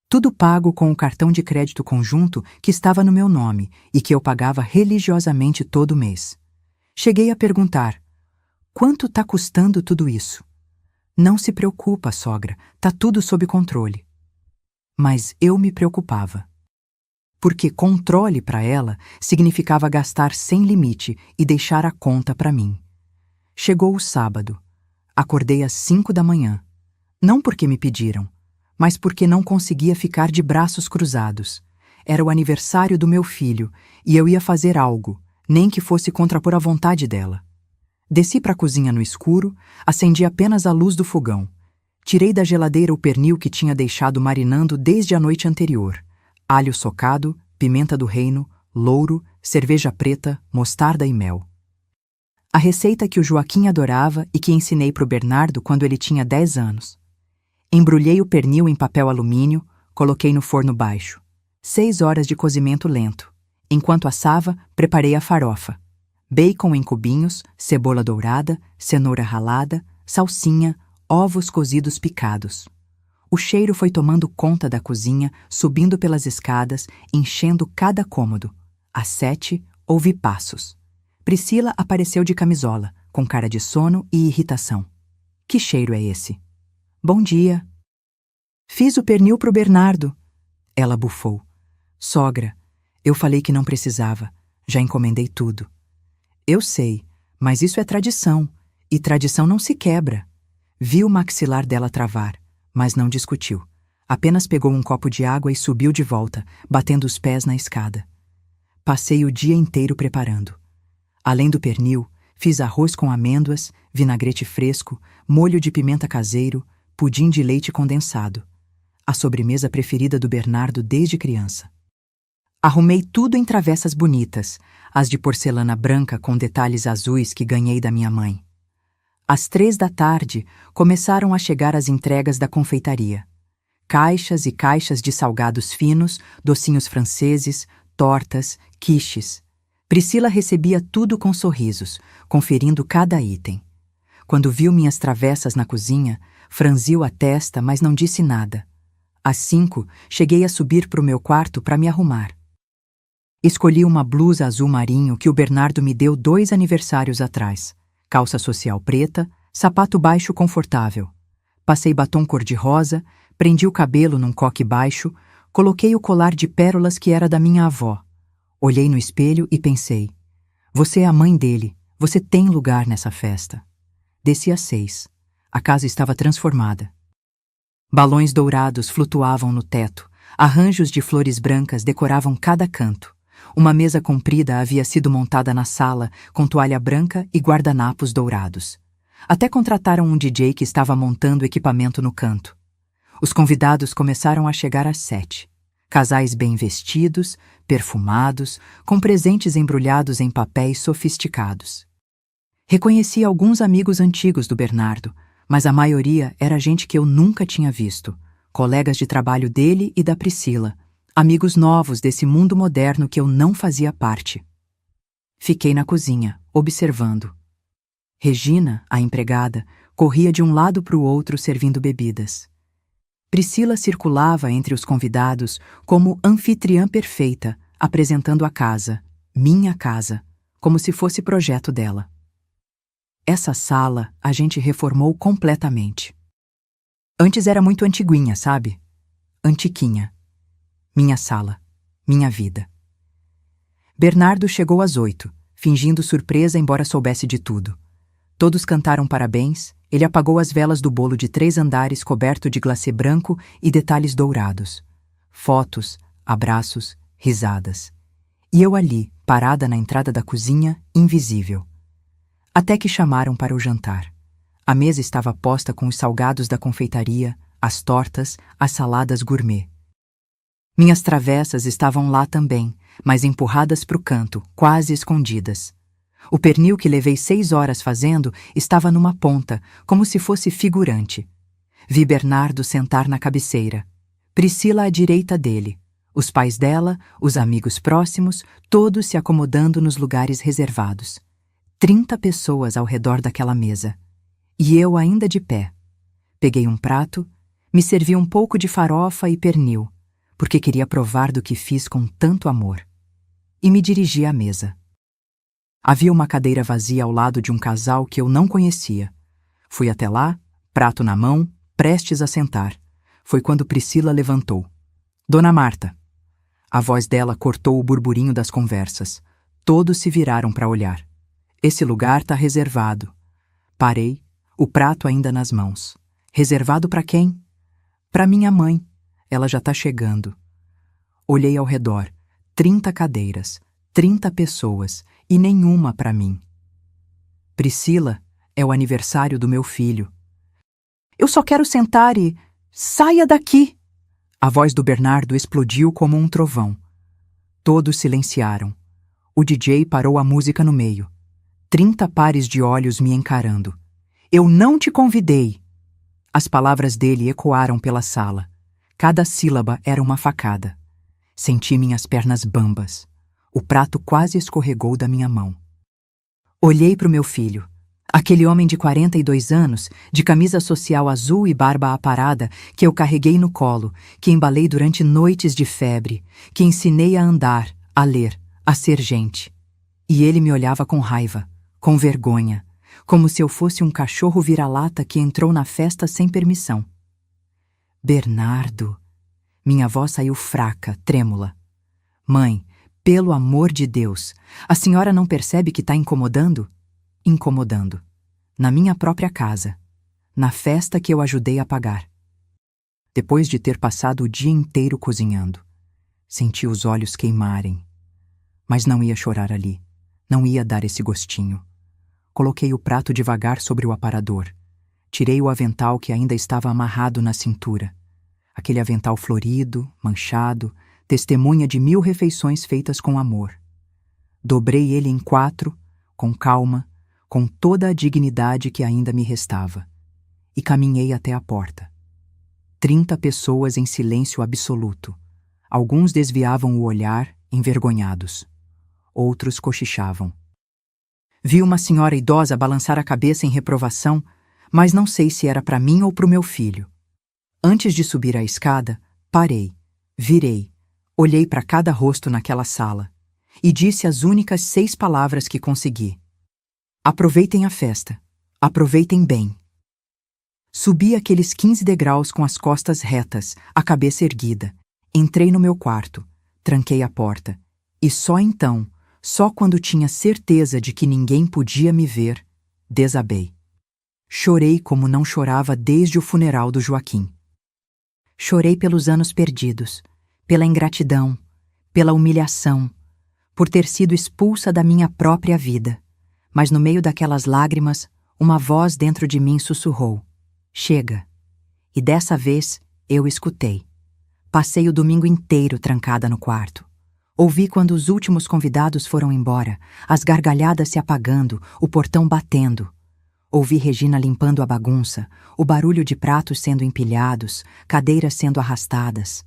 Speaker 1: Tudo pago com o cartão de crédito conjunto que estava no meu nome e que eu pagava religiosamente todo mês. Cheguei a perguntar: "Quanto tá custando tudo isso?" "Não se preocupa, sogra, tá tudo sob controle." Mas eu me preocupava. Porque controle para ela significava gastar sem limite e deixar a conta para mim. Chegou o sábado. Acordei às 5 da manhã. Não porque me pediram, mas porque não conseguia ficar de braços cruzados. Era o aniversário do meu filho e eu ia fazer algo, nem que fosse contrapor a vontade dela. Desci para a cozinha no escuro, acendi apenas a luz do fogão. Tirei da geladeira o pernil que tinha deixado marinando desde a noite anterior. Alho socado, pimenta do reino, louro, cerveja preta, mostarda e mel. A receita que o Joaquim adorava e que ensinei para o Bernardo quando ele tinha 10 anos. Embrulhei o pernil em papel alumínio, coloquei no forno baixo. 6 horas de cozimento lento. Enquanto assava, preparei a farofa. Bacon em cubinhos, cebola dourada, cenoura ralada, salsinha, ovos cozidos picados. O cheiro foi tomando conta da cozinha, subindo pelas escadas, enchendo cada cômodo. Às 7, ouvi passos. Priscila apareceu de camisola, com cara de sono e irritação. Que cheiro é esse? Bom dia. Fiz o pernil pro Bernardo. Ela bufou. Sogra, eu falei que não precisava. Já encomendei tudo. Eu sei, mas isso é tradição, e tradição não se quebra. Vi o maxilar dela travar, mas não discutiu. Apenas pegou um copo de água e subiu de volta, batendo os pés na escada. Passei o dia inteiro preparando. Além do pernil, fiz arroz com amêndoas, vinagrete fresco, molho de pimenta caseiro, pudim de leite condensado. A sobremesa preferida do Bernardo desde criança. Arrumei tudo em travessas bonitas, as de porcelana branca com detalhes azuis que ganhei da minha mãe. Às 3 da tarde, começaram a chegar as entregas da confeitaria. Caixas e caixas de salgados finos, docinhos franceses, tortas, quiches. Priscila recebia tudo com sorrisos, conferindo cada item. Quando viu minhas travessas na cozinha, franziu a testa, mas não disse nada. Às 5, cheguei a subir para o meu quarto para me arrumar. Escolhi uma blusa azul marinho que o Bernardo me deu 2 aniversários atrás. Calça social preta, sapato baixo confortável. Passei batom cor-de-rosa, prendi o cabelo num coque baixo, coloquei o colar de pérolas que era da minha avó. Olhei no espelho e pensei, você é a mãe dele, você tem lugar nessa festa. Desci às 6. A casa estava transformada. Balões dourados flutuavam no teto, arranjos de flores brancas decoravam cada canto. Uma mesa comprida havia sido montada na sala, com toalha branca e guardanapos dourados. Até contrataram um DJ que estava montando equipamento no canto. Os convidados começaram a chegar às 7. Casais bem vestidos, perfumados, com presentes embrulhados em papéis sofisticados. Reconheci alguns amigos antigos do Bernardo, mas a maioria era gente que eu nunca tinha visto, colegas de trabalho dele e da Priscila, amigos novos desse mundo moderno que eu não fazia parte. Fiquei na cozinha, observando. Regina, a empregada, corria de um lado para o outro servindo bebidas. Priscila circulava entre os convidados como anfitriã perfeita, apresentando a casa, minha casa, como se fosse projeto dela. Essa sala a gente reformou completamente. Antes era muito antiguinha, sabe? Antiquinha. Minha sala, minha vida. Bernardo chegou às 8, fingindo surpresa embora soubesse de tudo. Todos cantaram parabéns, ele apagou as velas do bolo de 3 andares coberto de glacê branco e detalhes dourados. Fotos, abraços, risadas. E eu ali, parada na entrada da cozinha, invisível. Até que chamaram para o jantar. A mesa estava posta com os salgados da confeitaria, as tortas, as saladas gourmet. Minhas travessas estavam lá também, mas empurradas para o canto, quase escondidas. O pernil que levei 6 horas fazendo estava numa ponta, como se fosse figurante. Vi Bernardo sentar na cabeceira. Priscila à direita dele. Os pais dela, os amigos próximos, todos se acomodando nos lugares reservados. 30 pessoas ao redor daquela mesa. E eu ainda de pé. Peguei um prato, me servi um pouco de farofa e pernil, porque queria provar do que fiz com tanto amor. E me dirigi à mesa. Havia uma cadeira vazia ao lado de um casal que eu não conhecia. Fui até lá, prato na mão, prestes a sentar. Foi quando Priscila levantou. Dona Marta. A voz dela cortou o burburinho das conversas. Todos se viraram para olhar. Esse lugar tá reservado. Parei, o prato ainda nas mãos. Reservado para quem? Para minha mãe. Ela já tá chegando. Olhei ao redor. 30 cadeiras, 30 pessoas e nenhuma para mim. Priscila, é o aniversário do meu filho. Eu só quero sentar e... Saia daqui! A voz do Bernardo explodiu como um trovão. Todos silenciaram. O DJ parou a música no meio. 30 pares de olhos me encarando. Eu não te convidei! As palavras dele ecoaram pela sala. Cada sílaba era uma facada. Senti minhas pernas bambas. O prato quase escorregou da minha mão. Olhei para o meu filho. Aquele homem de 42 anos, de camisa social azul e barba aparada, que eu carreguei no colo, que embalei durante noites de febre, que ensinei a andar, a ler, a ser gente. E ele me olhava com raiva, com vergonha, como se eu fosse um cachorro vira-lata que entrou na festa sem permissão. Bernardo. Minha voz saiu fraca, trêmula. Mãe, pelo amor de Deus, a senhora não percebe que está incomodando? Incomodando. Na minha própria casa. Na festa que eu ajudei a pagar. Depois de ter passado o dia inteiro cozinhando, senti os olhos queimarem. Mas não ia chorar ali. Não ia dar esse gostinho. Coloquei o prato devagar sobre o aparador. Tirei o avental que ainda estava amarrado na cintura. Aquele avental florido, manchado, testemunha de 1000 refeições feitas com amor. Dobrei ele em 4, com calma, com toda a dignidade que ainda me restava, e caminhei até a porta. 30 pessoas em silêncio absoluto. Alguns desviavam o olhar, envergonhados. Outros cochichavam. Vi uma senhora idosa balançar a cabeça em reprovação, mas não sei se era para mim ou para o meu filho. Antes de subir a escada, parei, virei, olhei para cada rosto naquela sala e disse as únicas 6 palavras que consegui. Aproveitem a festa. Aproveitem bem. Subi aqueles 15 degraus com as costas retas, a cabeça erguida. Entrei no meu quarto, tranquei a porta. E só então, só quando tinha certeza de que ninguém podia me ver, desabei. Chorei como não chorava desde o funeral do Joaquim. Chorei pelos anos perdidos, pela ingratidão, pela humilhação, por ter sido expulsa da minha própria vida. Mas no meio daquelas lágrimas, uma voz dentro de mim sussurrou: chega. E dessa vez, eu escutei. Passei o domingo inteiro trancada no quarto. Ouvi quando os últimos convidados foram embora, as gargalhadas se apagando, o portão batendo. Ouvi Regina limpando a bagunça, o barulho de pratos sendo empilhados, cadeiras sendo arrastadas.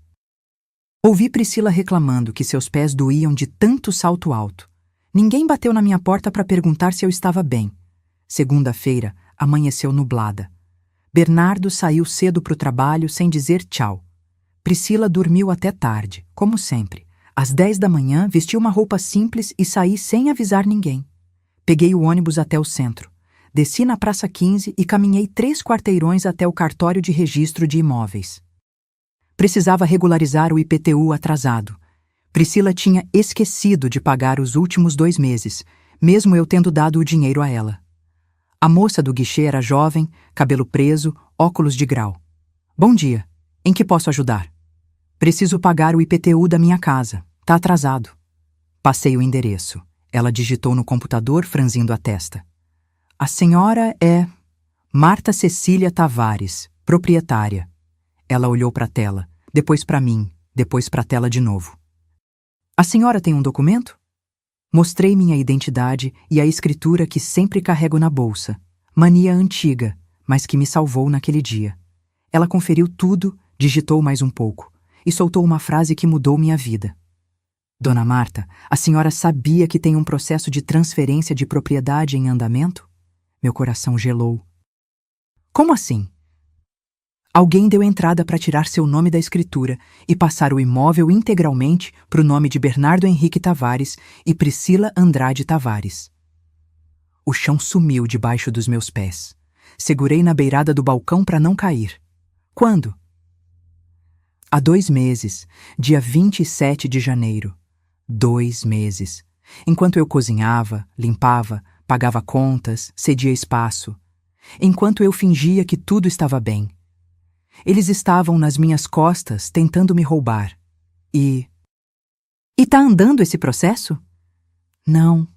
Speaker 1: Ouvi Priscila reclamando que seus pés doíam de tanto salto alto. Ninguém bateu na minha porta para perguntar se eu estava bem. Segunda-feira, amanheceu nublada. Bernardo saiu cedo para o trabalho sem dizer tchau. Priscila dormiu até tarde, como sempre. Às 10 da manhã, vesti uma roupa simples e saí sem avisar ninguém. Peguei o ônibus até o centro. Desci na Praça 15 e caminhei 3 quarteirões até o cartório de registro de imóveis. Precisava regularizar o IPTU atrasado. Priscila tinha esquecido de pagar os últimos 2 meses, mesmo eu tendo dado o dinheiro a ela. A moça do guichê era jovem, cabelo preso, óculos de grau. Bom dia. Em que posso ajudar? Preciso pagar o IPTU da minha casa. Tá atrasado. Passei o endereço. Ela digitou no computador, franzindo a testa. A senhora é Marta Cecília Tavares, proprietária. Ela olhou para a tela, depois para mim, depois para a tela de novo. A senhora tem um documento? Mostrei minha identidade e a escritura que sempre carrego na bolsa. Mania antiga, mas que me salvou naquele dia. Ela conferiu tudo, digitou mais um pouco e soltou uma frase que mudou minha vida. Dona Marta, a senhora sabia que tem um processo de transferência de propriedade em andamento? Meu coração gelou. Como assim? Alguém deu entrada para tirar seu nome da escritura e passar o imóvel integralmente para o nome de Bernardo Henrique Tavares e Priscila Andrade Tavares. O chão sumiu debaixo dos meus pés. Segurei na beirada do balcão para não cair. Quando? Há 2 meses, dia 27 de janeiro. 2 meses. Enquanto eu cozinhava, limpava, pagava contas, cedia espaço. Enquanto eu fingia que tudo estava bem. Eles estavam nas minhas costas tentando me roubar. E tá andando esse processo? Não.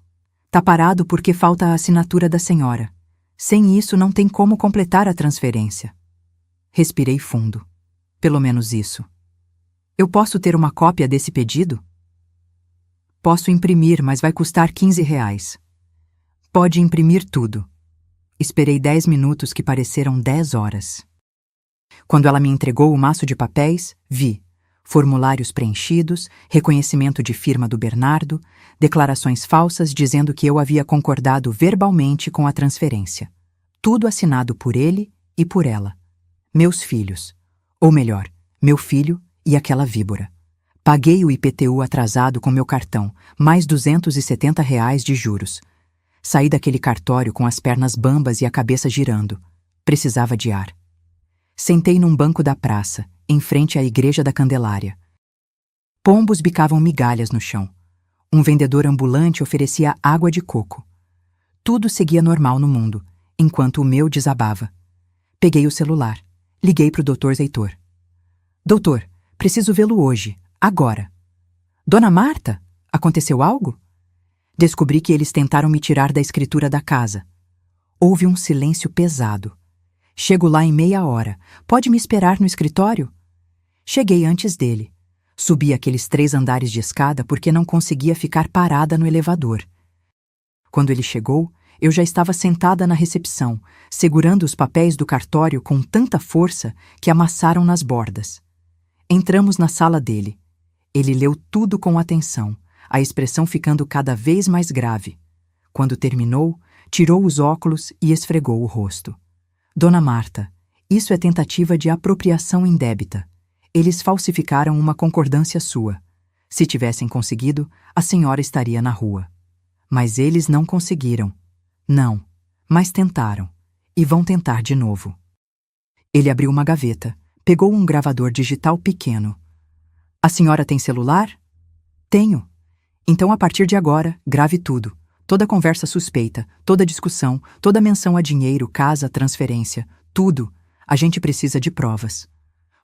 Speaker 1: Tá parado porque falta a assinatura da senhora. Sem isso não tem como completar a transferência. Respirei fundo. Pelo menos isso. Eu posso ter uma cópia desse pedido? Posso imprimir, mas vai custar R$ 15. Pode imprimir tudo. Esperei 10 minutos que pareceram 10 horas. Quando ela me entregou o maço de papéis, vi formulários preenchidos, reconhecimento de firma do Bernardo, declarações falsas dizendo que eu havia concordado verbalmente com a transferência. Tudo assinado por ele e por ela. Meus filhos. Ou melhor, meu filho e aquela víbora. Paguei o IPTU atrasado com meu cartão, mais R$ 270 de juros. Saí daquele cartório com as pernas bambas e a cabeça girando. Precisava de ar. Sentei num banco da praça, em frente à Igreja da Candelária. Pombos bicavam migalhas no chão. Um vendedor ambulante oferecia água de coco. Tudo seguia normal no mundo, enquanto o meu desabava. Peguei o celular. Liguei para o Dr. Heitor. Doutor, preciso vê-lo hoje, agora. Dona Marta, aconteceu algo? Descobri que eles tentaram me tirar da escritura da casa. Houve um silêncio pesado. Chego lá em meia hora. Pode me esperar no escritório? Cheguei antes dele. Subi aqueles 3 andares de escada porque não conseguia ficar parada no elevador. Quando ele chegou, eu já estava sentada na recepção, segurando os papéis do cartório com tanta força que amassaram nas bordas. Entramos na sala dele. Ele leu tudo com atenção, a expressão ficando cada vez mais grave. Quando terminou, tirou os óculos e esfregou o rosto. Dona Marta, isso é tentativa de apropriação indébita. Eles falsificaram uma concordância sua. Se tivessem conseguido, a senhora estaria na rua. Mas eles não conseguiram. Não, mas tentaram. E vão tentar de novo. Ele abriu uma gaveta, pegou um gravador digital pequeno. A senhora tem celular? Tenho. Então, a partir de agora, grave tudo. Toda conversa suspeita, toda discussão, toda menção a dinheiro, casa, transferência, tudo. A gente precisa de provas.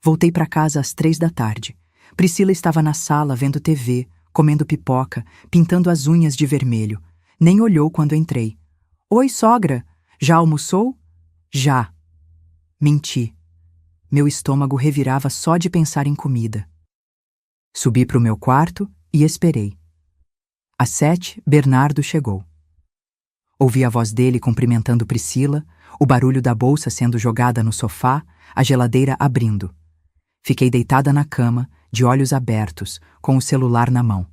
Speaker 1: Voltei para casa às 3 da tarde. Priscila estava na sala vendo TV, comendo pipoca, pintando as unhas de vermelho. Nem olhou quando entrei. Oi, sogra. Já almoçou? Já. Menti. Meu estômago revirava só de pensar em comida. Subi para o meu quarto e esperei. Às 7, Bernardo chegou. Ouvi a voz dele cumprimentando Priscila, o barulho da bolsa sendo jogada no sofá, a geladeira abrindo. Fiquei deitada na cama, de olhos abertos, com o celular na mão.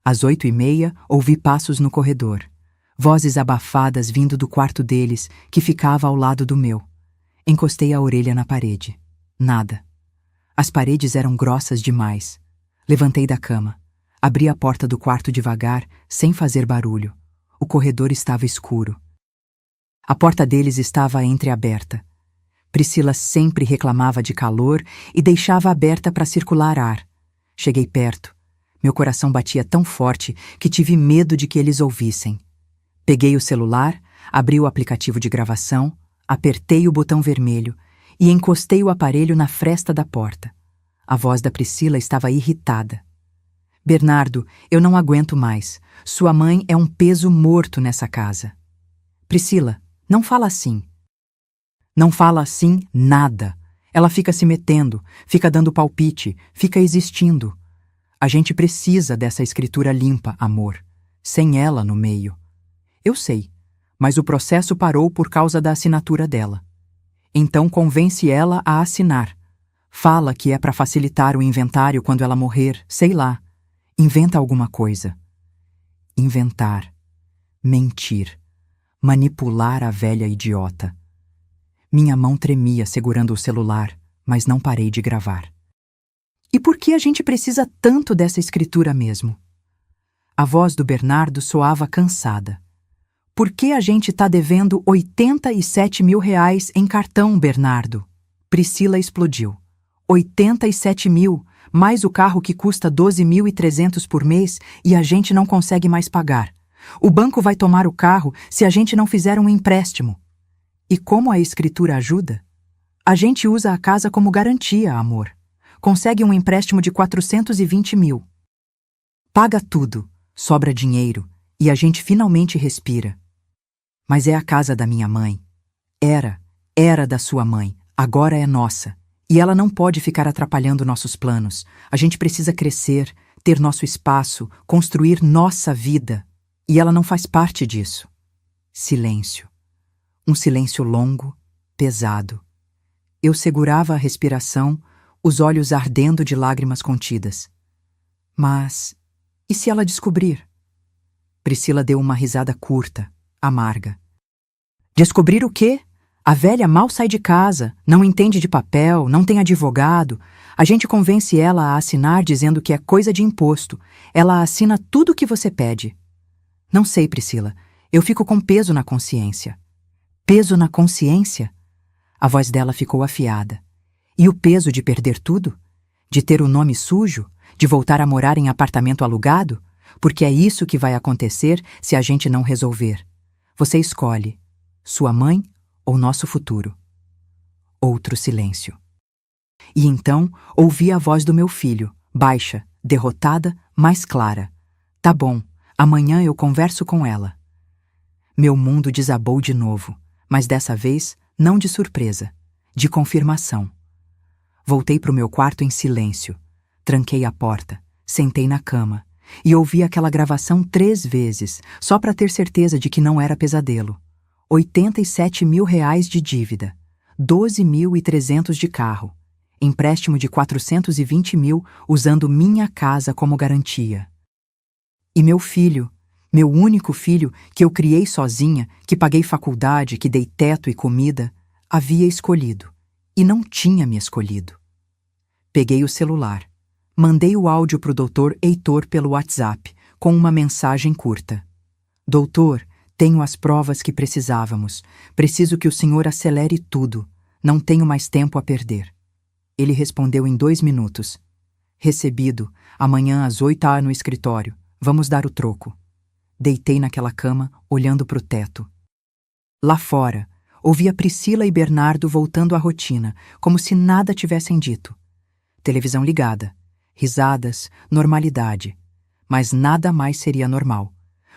Speaker 1: Às 8h30, ouvi passos no corredor. Vozes abafadas vindo do quarto deles, que ficava ao lado do meu. Encostei a orelha na parede. Nada. As paredes eram grossas demais. Levantei da cama. Abri a porta do quarto devagar, sem fazer barulho. O corredor estava escuro. A porta deles estava entreaberta. Priscila sempre reclamava de calor e deixava aberta para circular ar. Cheguei perto. Meu coração batia tão forte que tive medo de que eles ouvissem. Peguei o celular, abri o aplicativo de gravação, apertei o botão vermelho e encostei o aparelho na fresta da porta. A voz da Priscila estava irritada. Bernardo, eu não aguento mais. Sua mãe é um peso morto nessa casa. Priscila, não fala assim. Não fala assim nada. Ela fica se metendo, fica dando palpite, fica existindo. A gente precisa dessa escritura limpa, amor. Sem ela no meio. Eu sei, mas o processo parou por causa da assinatura dela. Então convence ela a assinar. Fala que é para facilitar o inventário quando ela morrer, sei lá. Inventa alguma coisa. Inventar. Mentir. Manipular a velha idiota. Minha mão tremia segurando o celular, mas não parei de gravar. E por que a gente precisa tanto dessa escritura mesmo? A voz do Bernardo soava cansada. Por que a gente tá devendo R$ 87 mil em cartão, Bernardo? Priscila explodiu. 87 mil, mais o carro que custa 12.300 por mês e a gente não consegue mais pagar. O banco vai tomar o carro se a gente não fizer um empréstimo. E como a escritura ajuda? A gente usa a casa como garantia, amor. Consegue um empréstimo de 420 mil. Paga tudo, sobra dinheiro, e a gente finalmente respira. Mas é a casa da minha mãe. Era da sua mãe, agora é nossa. E ela não pode ficar atrapalhando nossos planos. A gente precisa crescer, ter nosso espaço, construir nossa vida. E ela não faz parte disso. Silêncio. Um silêncio longo, pesado. Eu segurava a respiração, os olhos ardendo de lágrimas contidas. Mas, e se ela descobrir? Priscila deu uma risada curta, amarga. Descobrir o quê? A velha mal sai de casa, não entende de papel, não tem advogado. A gente convence ela a assinar dizendo que é coisa de imposto. Ela assina tudo o que você pede. Não sei, Priscila. Eu fico com peso na consciência. Peso na consciência? A voz dela ficou afiada. E o peso de perder tudo? De ter o nome sujo? De voltar a morar em apartamento alugado? Porque é isso que vai acontecer se a gente não resolver. Você escolhe. Sua mãe ou nosso futuro? Outro silêncio. E então ouvi a voz do meu filho, baixa, derrotada, mas clara. Tá bom, amanhã eu converso com ela. Meu mundo desabou de novo, mas dessa vez não de surpresa, de confirmação. Voltei para o meu quarto em silêncio, tranquei a porta, sentei na cama e ouvi aquela gravação 3 vezes, só para ter certeza de que não era pesadelo. 87 mil reais de dívida, 12.300 de carro, empréstimo de 420 mil usando minha casa como garantia. E meu filho, meu único filho, que eu criei sozinha, que paguei faculdade, que dei teto e comida, havia escolhido, e não tinha me escolhido. Peguei o celular, mandei o áudio para o Dr. Heitor pelo WhatsApp, com uma mensagem curta. Doutor, tenho as provas que precisávamos. Preciso que o senhor acelere tudo. Não tenho mais tempo a perder. Ele respondeu em 2 minutos. Recebido. Amanhã às 8h no escritório. Vamos dar o troco. Deitei naquela cama, olhando para o teto. Lá fora, ouvia Priscila e Bernardo voltando à rotina, como se nada tivessem dito. Televisão ligada. Risadas, normalidade. Mas nada mais seria normal.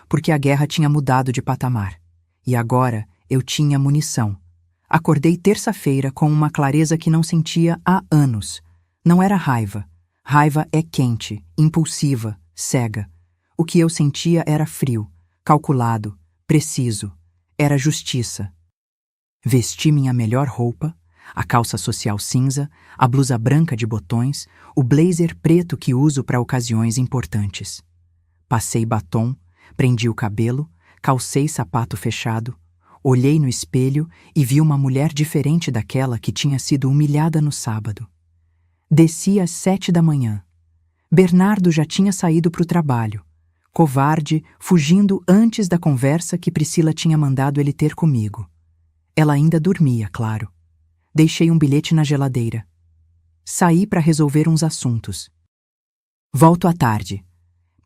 Speaker 1: Porque a guerra tinha mudado de patamar. E agora eu tinha munição. Acordei terça-feira com uma clareza que não sentia há anos. Não era raiva. Raiva é quente, impulsiva, cega. O que eu sentia era frio, calculado, preciso. Era justiça. Vesti minha melhor roupa, a calça social cinza, a blusa branca de botões, o blazer preto que uso para ocasiões importantes. Passei batom, prendi o cabelo, calcei sapato fechado, olhei no espelho e vi uma mulher diferente daquela que tinha sido humilhada no sábado. Desci às 7 da manhã. Bernardo já tinha saído para o trabalho, covarde, fugindo antes da conversa que Priscila tinha mandado ele ter comigo. Ela ainda dormia, claro. Deixei um bilhete na geladeira. Saí para resolver uns assuntos. Volto à tarde.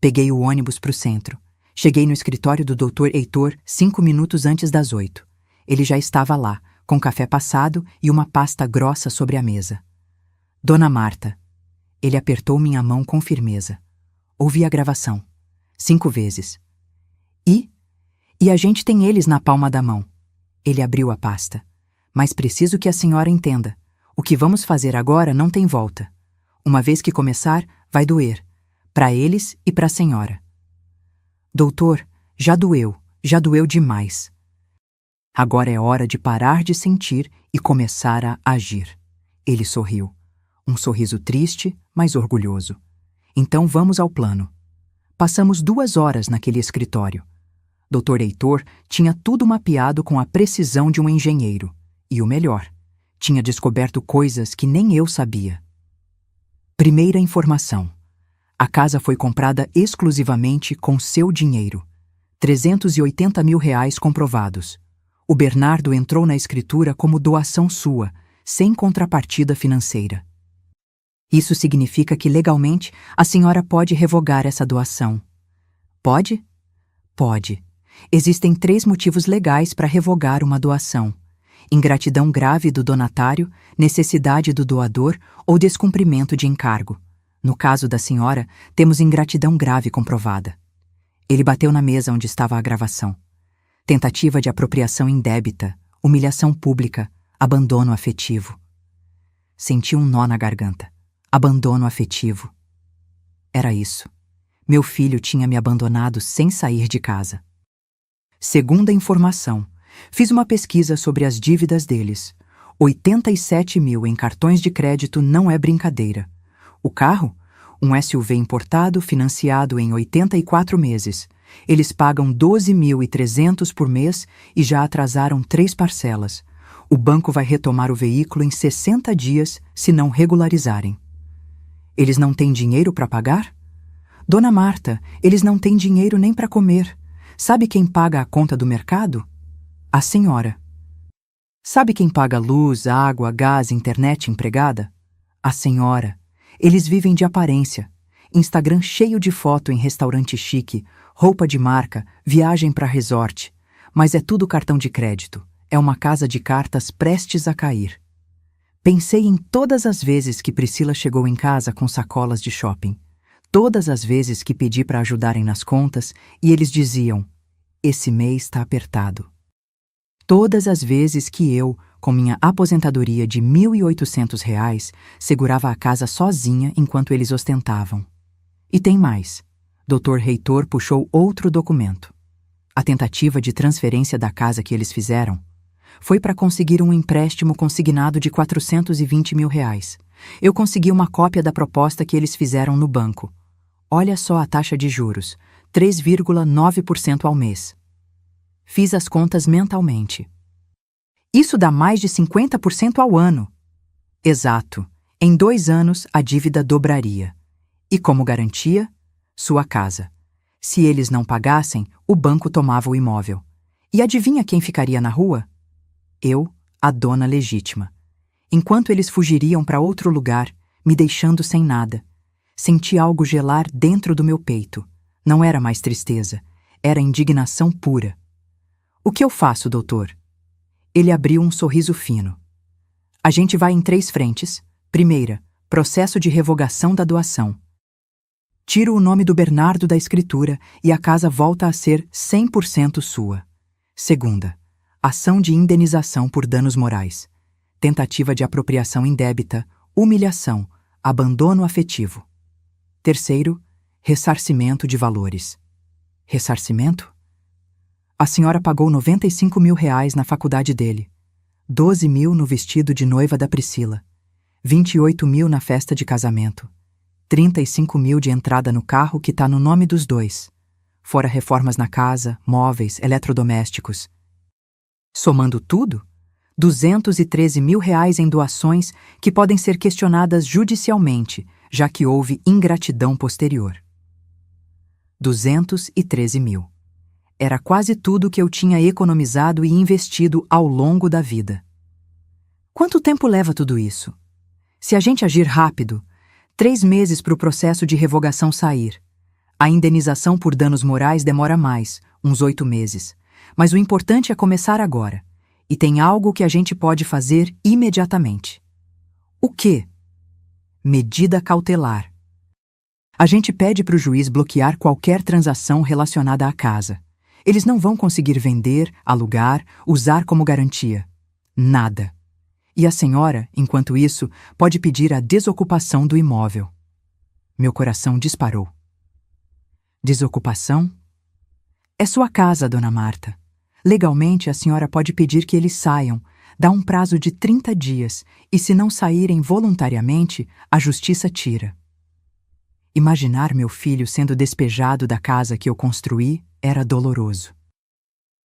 Speaker 1: Peguei o ônibus para o centro. Cheguei no escritório do Dr. Heitor 5 minutos antes das 8. Ele já estava lá, com café passado e uma pasta grossa sobre a mesa. Dona Marta. Ele apertou minha mão com firmeza. Ouvi a gravação. 5 vezes. E a gente tem eles na palma da mão. Ele abriu a pasta. Mas preciso que a senhora entenda. O que vamos fazer agora não tem volta. Uma vez que começar, vai doer. Para eles e para a senhora. Doutor, já doeu demais. Agora é hora de parar de sentir e começar a agir. Ele sorriu. Um sorriso triste, mas orgulhoso. Então vamos ao plano. Passamos 2 horas naquele escritório. Dr. Heitor tinha tudo mapeado com a precisão de um engenheiro. E o melhor, tinha descoberto coisas que nem eu sabia. Primeira informação. A casa foi comprada exclusivamente com seu dinheiro. 380 mil reais comprovados. O Bernardo entrou na escritura como doação sua, sem contrapartida financeira. Isso significa que legalmente a senhora pode revogar essa doação. Pode? Pode. Existem 3 motivos legais para revogar uma doação. ingratidão grave do donatário, necessidade do doador ou descumprimento de encargo. No caso da senhora, temos ingratidão grave comprovada. Ele bateu na mesa onde estava a gravação. Tentativa de apropriação indébita, humilhação pública, abandono afetivo. Senti um nó na garganta. Abandono afetivo. Era isso. Meu filho tinha me abandonado sem sair de casa. Segunda informação. Fiz uma pesquisa sobre as dívidas deles. 87 mil em cartões de crédito não é brincadeira. O carro? Um SUV importado financiado em 84 meses. Eles pagam 12.300 por mês e já atrasaram 3 parcelas. O banco vai retomar o veículo em 60 dias se não regularizarem. Eles não têm dinheiro para pagar? Dona Marta, eles não têm dinheiro nem para comer. Sabe quem paga a conta do mercado? A senhora. Sabe quem paga luz, água, gás, internet empregada? A senhora. Eles vivem de aparência. Instagram cheio de foto em restaurante chique, roupa de marca, viagem para resort. Mas é tudo cartão de crédito. É uma casa de cartas prestes a cair. Pensei em todas as vezes que Priscila chegou em casa com sacolas de shopping. Todas as vezes que pedi para ajudarem nas contas e eles diziam: esse mês está apertado. Todas as vezes que eu, com minha aposentadoria de R$ 1.800, segurava a casa sozinha enquanto eles ostentavam. E tem mais. Dr. Reitor puxou outro documento. A tentativa de transferência da casa que eles fizeram foi para conseguir um empréstimo consignado de R$ 420 mil. Eu consegui uma cópia da proposta que eles fizeram no banco. Olha só a taxa de juros, 3,9% ao mês. Fiz as contas mentalmente. Isso dá mais de 50% ao ano. Exato. Em 2 anos, a dívida dobraria. E como garantia? Sua casa. Se eles não pagassem, o banco tomava o imóvel. E adivinha quem ficaria na rua? Eu, a dona legítima. Enquanto eles fugiriam para outro lugar, me deixando sem nada, senti algo gelar dentro do meu peito. Não era mais tristeza, era indignação pura. O que eu faço, doutor? Ele abriu um sorriso fino. A gente vai em 3 frentes. Primeira, processo de revogação da doação. Tiro o nome do Bernardo da escritura e a casa volta a ser 100% sua. Segunda, ação de indenização por danos morais. Tentativa de apropriação indébita, humilhação, abandono afetivo. Terceiro, ressarcimento de valores. Ressarcimento? A senhora pagou R$ 95 mil na faculdade dele, 12 mil no vestido de noiva da Priscila, 28 mil na festa de casamento, 35 mil de entrada no carro que está no nome dos dois, fora reformas na casa, móveis, eletrodomésticos. Somando tudo, R$ 213 mil em doações que podem ser questionadas judicialmente, já que houve ingratidão posterior. 213 mil. Era quase tudo que eu tinha economizado e investido ao longo da vida. Quanto tempo leva tudo isso? Se a gente agir rápido, 3 meses para o processo de revogação sair. A indenização por danos morais demora mais, uns 8 meses. Mas o importante é começar agora. E tem algo que a gente pode fazer imediatamente. O quê? Medida cautelar. A gente pede para o juiz bloquear qualquer transação relacionada à casa. Eles não vão conseguir vender, alugar, usar como garantia. Nada. E a senhora, enquanto isso, pode pedir a desocupação do imóvel. Meu coração disparou. Desocupação? É sua casa, dona Marta. Legalmente, a senhora pode pedir que eles saiam, dá um prazo de 30 dias, e se não saírem voluntariamente, a justiça tira. Imaginar meu filho sendo despejado da casa que eu construí era doloroso.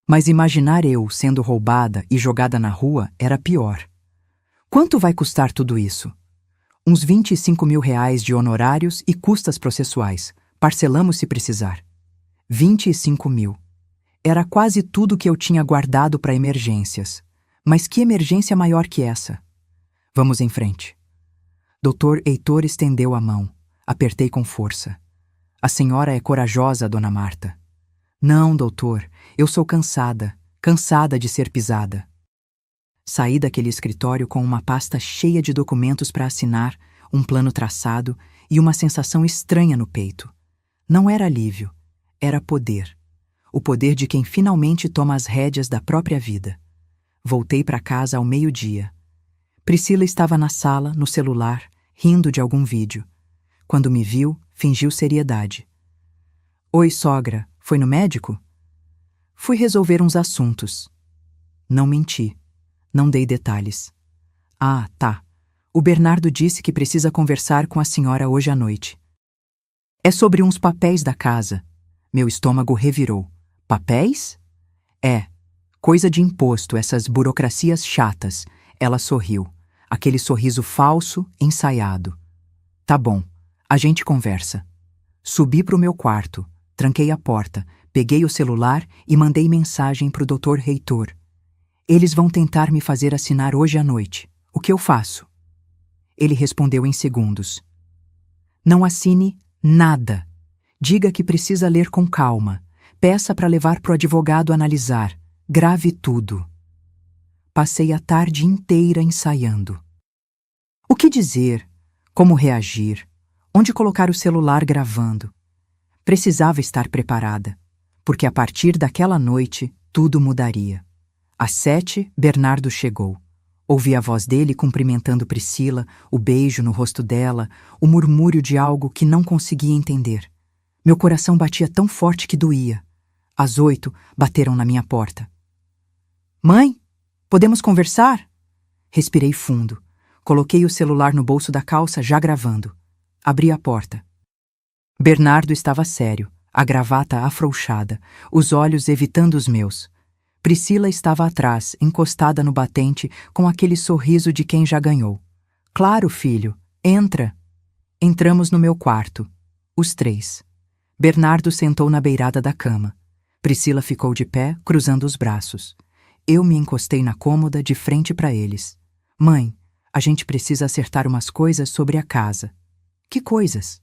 Speaker 1: Mas imaginar eu sendo roubada e jogada na rua era pior. Quanto vai custar tudo isso? Uns 25 mil de honorários e custas processuais. Parcelamos se precisar. 25 mil. Era quase tudo que eu tinha guardado para emergências. Mas que emergência maior que essa? Vamos em frente. Dr. Heitor estendeu a mão. Apertei com força. A senhora é corajosa, dona Marta. Não, doutor, eu sou cansada de ser pisada. Saí daquele escritório com uma pasta cheia de documentos para assinar, um plano traçado e uma sensação estranha no peito. Não era alívio, era poder. O poder de quem finalmente toma as rédeas da própria vida. Voltei para casa ao meio-dia. Priscila estava na sala, no celular, rindo de algum vídeo. Quando me viu, fingiu seriedade. Oi, sogra, foi no médico? Fui resolver uns assuntos. Não menti. Não dei detalhes. Ah, tá. O Bernardo disse que precisa conversar com a senhora hoje à noite. É sobre uns papéis da casa. Meu estômago revirou. Papéis? É. Coisa de imposto, essas burocracias chatas. Ela sorriu. Aquele sorriso falso, ensaiado. Tá bom. A gente conversa. Subi pro meu quarto, tranquei a porta, peguei o celular e mandei mensagem pro Dr. Heitor. Eles vão tentar me fazer assinar hoje à noite. O que eu faço? Ele respondeu em segundos. Não assine nada. Diga que precisa ler com calma. Peça para levar pro advogado analisar. Grave tudo. Passei a tarde inteira ensaiando. O que dizer? Como reagir? Onde colocar o celular gravando? Precisava estar preparada, porque a partir daquela noite tudo mudaria. Às 7, Bernardo chegou. Ouvi a voz dele cumprimentando Priscila, o beijo no rosto dela, o murmúrio de algo que não conseguia entender. Meu coração batia tão forte que doía. Às 8, bateram na minha porta. Mãe, podemos conversar? Respirei fundo. Coloquei o celular no bolso da calça, já gravando. Abri a porta. Bernardo estava sério, a gravata afrouxada, os olhos evitando os meus. Priscila estava atrás, encostada no batente, com aquele sorriso de quem já ganhou. Claro, filho, entra. Entramos no meu quarto, os três. Bernardo sentou na beirada da cama. Priscila ficou de pé, cruzando os braços. Eu me encostei na cômoda, de frente para eles. Mãe, a gente precisa acertar umas coisas sobre a casa. Que coisas?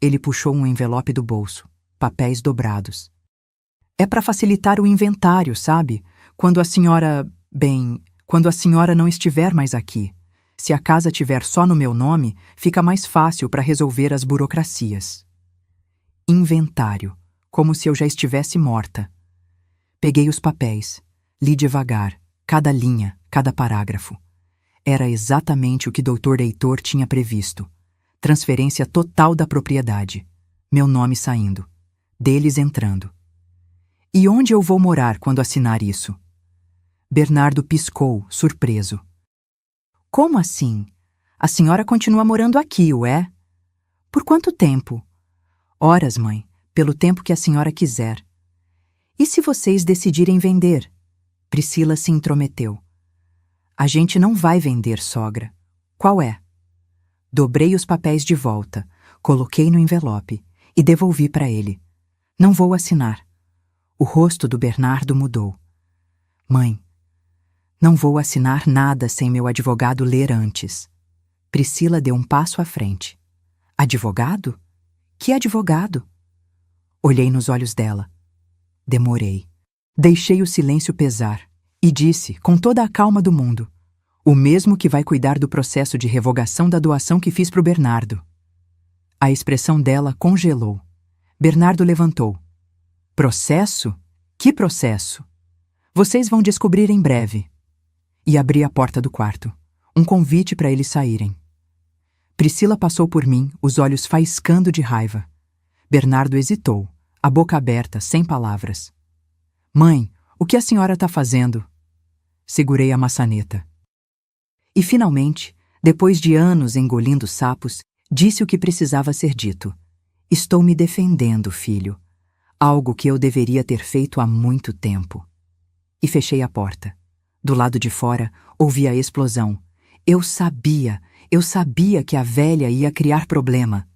Speaker 1: Ele puxou um envelope do bolso, papéis dobrados. É para facilitar o inventário, sabe? Quando a senhora não estiver mais aqui. Se a casa tiver só no meu nome, fica mais fácil para resolver as burocracias. Inventário, como se eu já estivesse morta. Peguei os papéis, li devagar, cada linha, cada parágrafo. Era exatamente o que Dr. Heitor tinha previsto. Transferência total da propriedade. Meu nome saindo. Deles entrando. E onde eu vou morar quando assinar isso? Bernardo piscou, surpreso. Como assim? A senhora continua morando aqui, ué? Por quanto tempo? Horas, mãe, pelo tempo que a senhora quiser. E se vocês decidirem vender? Priscila se intrometeu. A gente não vai vender, sogra. Qual é? Dobrei os papéis de volta, coloquei no envelope e devolvi para ele. Não vou assinar. O rosto do Bernardo mudou. Mãe, não vou assinar nada sem meu advogado ler antes. Priscila deu um passo à frente. Advogado? Que advogado? Olhei nos olhos dela. Demorei. Deixei o silêncio pesar e disse, com toda a calma do mundo, o mesmo que vai cuidar do processo de revogação da doação que fiz pro Bernardo. A expressão dela congelou. Bernardo levantou. Processo? Que processo? Vocês vão descobrir em breve. E abri a porta do quarto. Um convite para eles saírem. Priscila passou por mim, os olhos faiscando de raiva. Bernardo hesitou, a boca aberta, sem palavras. Mãe, o que a senhora está fazendo? Segurei a maçaneta. E finalmente, depois de anos engolindo sapos, disse o que precisava ser dito. Estou me defendendo, filho. Algo que eu deveria ter feito há muito tempo. E fechei a porta. Do lado de fora, ouvi a explosão. Eu sabia que a velha ia criar problema.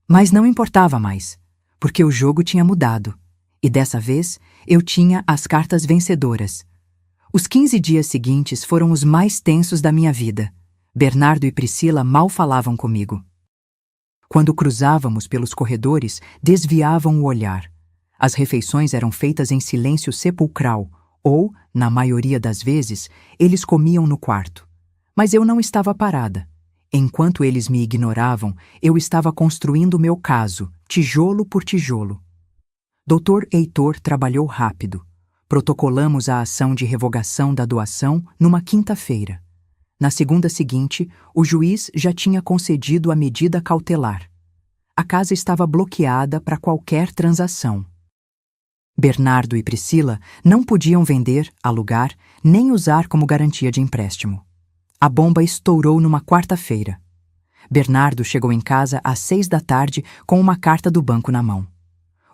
Speaker 1: Mas não importava mais, porque o jogo tinha mudado. E dessa vez, eu tinha as cartas vencedoras. Os 15 dias seguintes foram os mais tensos da minha vida. Bernardo e Priscila mal falavam comigo. Quando cruzávamos pelos corredores, desviavam o olhar. As refeições eram feitas em silêncio sepulcral, Ou, na maioria das vezes, eles comiam no quarto. Mas eu não estava parada. Enquanto eles me ignoravam, eu estava construindo o meu caso, tijolo por tijolo. Dr. Heitor trabalhou rápido. Protocolamos a ação de revogação da doação numa quinta-feira. Na segunda seguinte, o juiz já tinha concedido a medida cautelar. A casa estava bloqueada para qualquer transação. Bernardo e Priscila não podiam vender, alugar, nem usar como garantia de empréstimo. A bomba estourou numa quarta-feira. Bernardo chegou em casa às 6 da tarde com uma carta do banco na mão.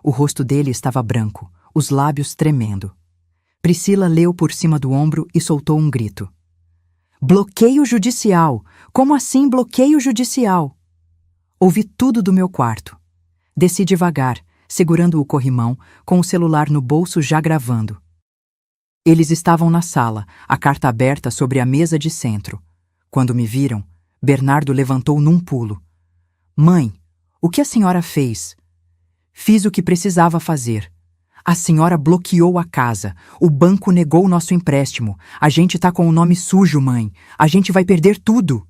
Speaker 1: O rosto dele estava branco, os lábios tremendo. Priscila leu por cima do ombro e soltou um grito. Bloqueio judicial! Como assim bloqueio judicial? Ouvi tudo do meu quarto. Desci devagar, segurando o corrimão, com o celular no bolso já gravando. Eles estavam na sala, a carta aberta sobre a mesa de centro. Quando me viram, Bernardo levantou num pulo. Mãe, o que a senhora fez? Fiz o que precisava fazer. A senhora bloqueou a casa. O banco negou nosso empréstimo. A gente tá com o nome sujo, mãe. A gente vai perder tudo.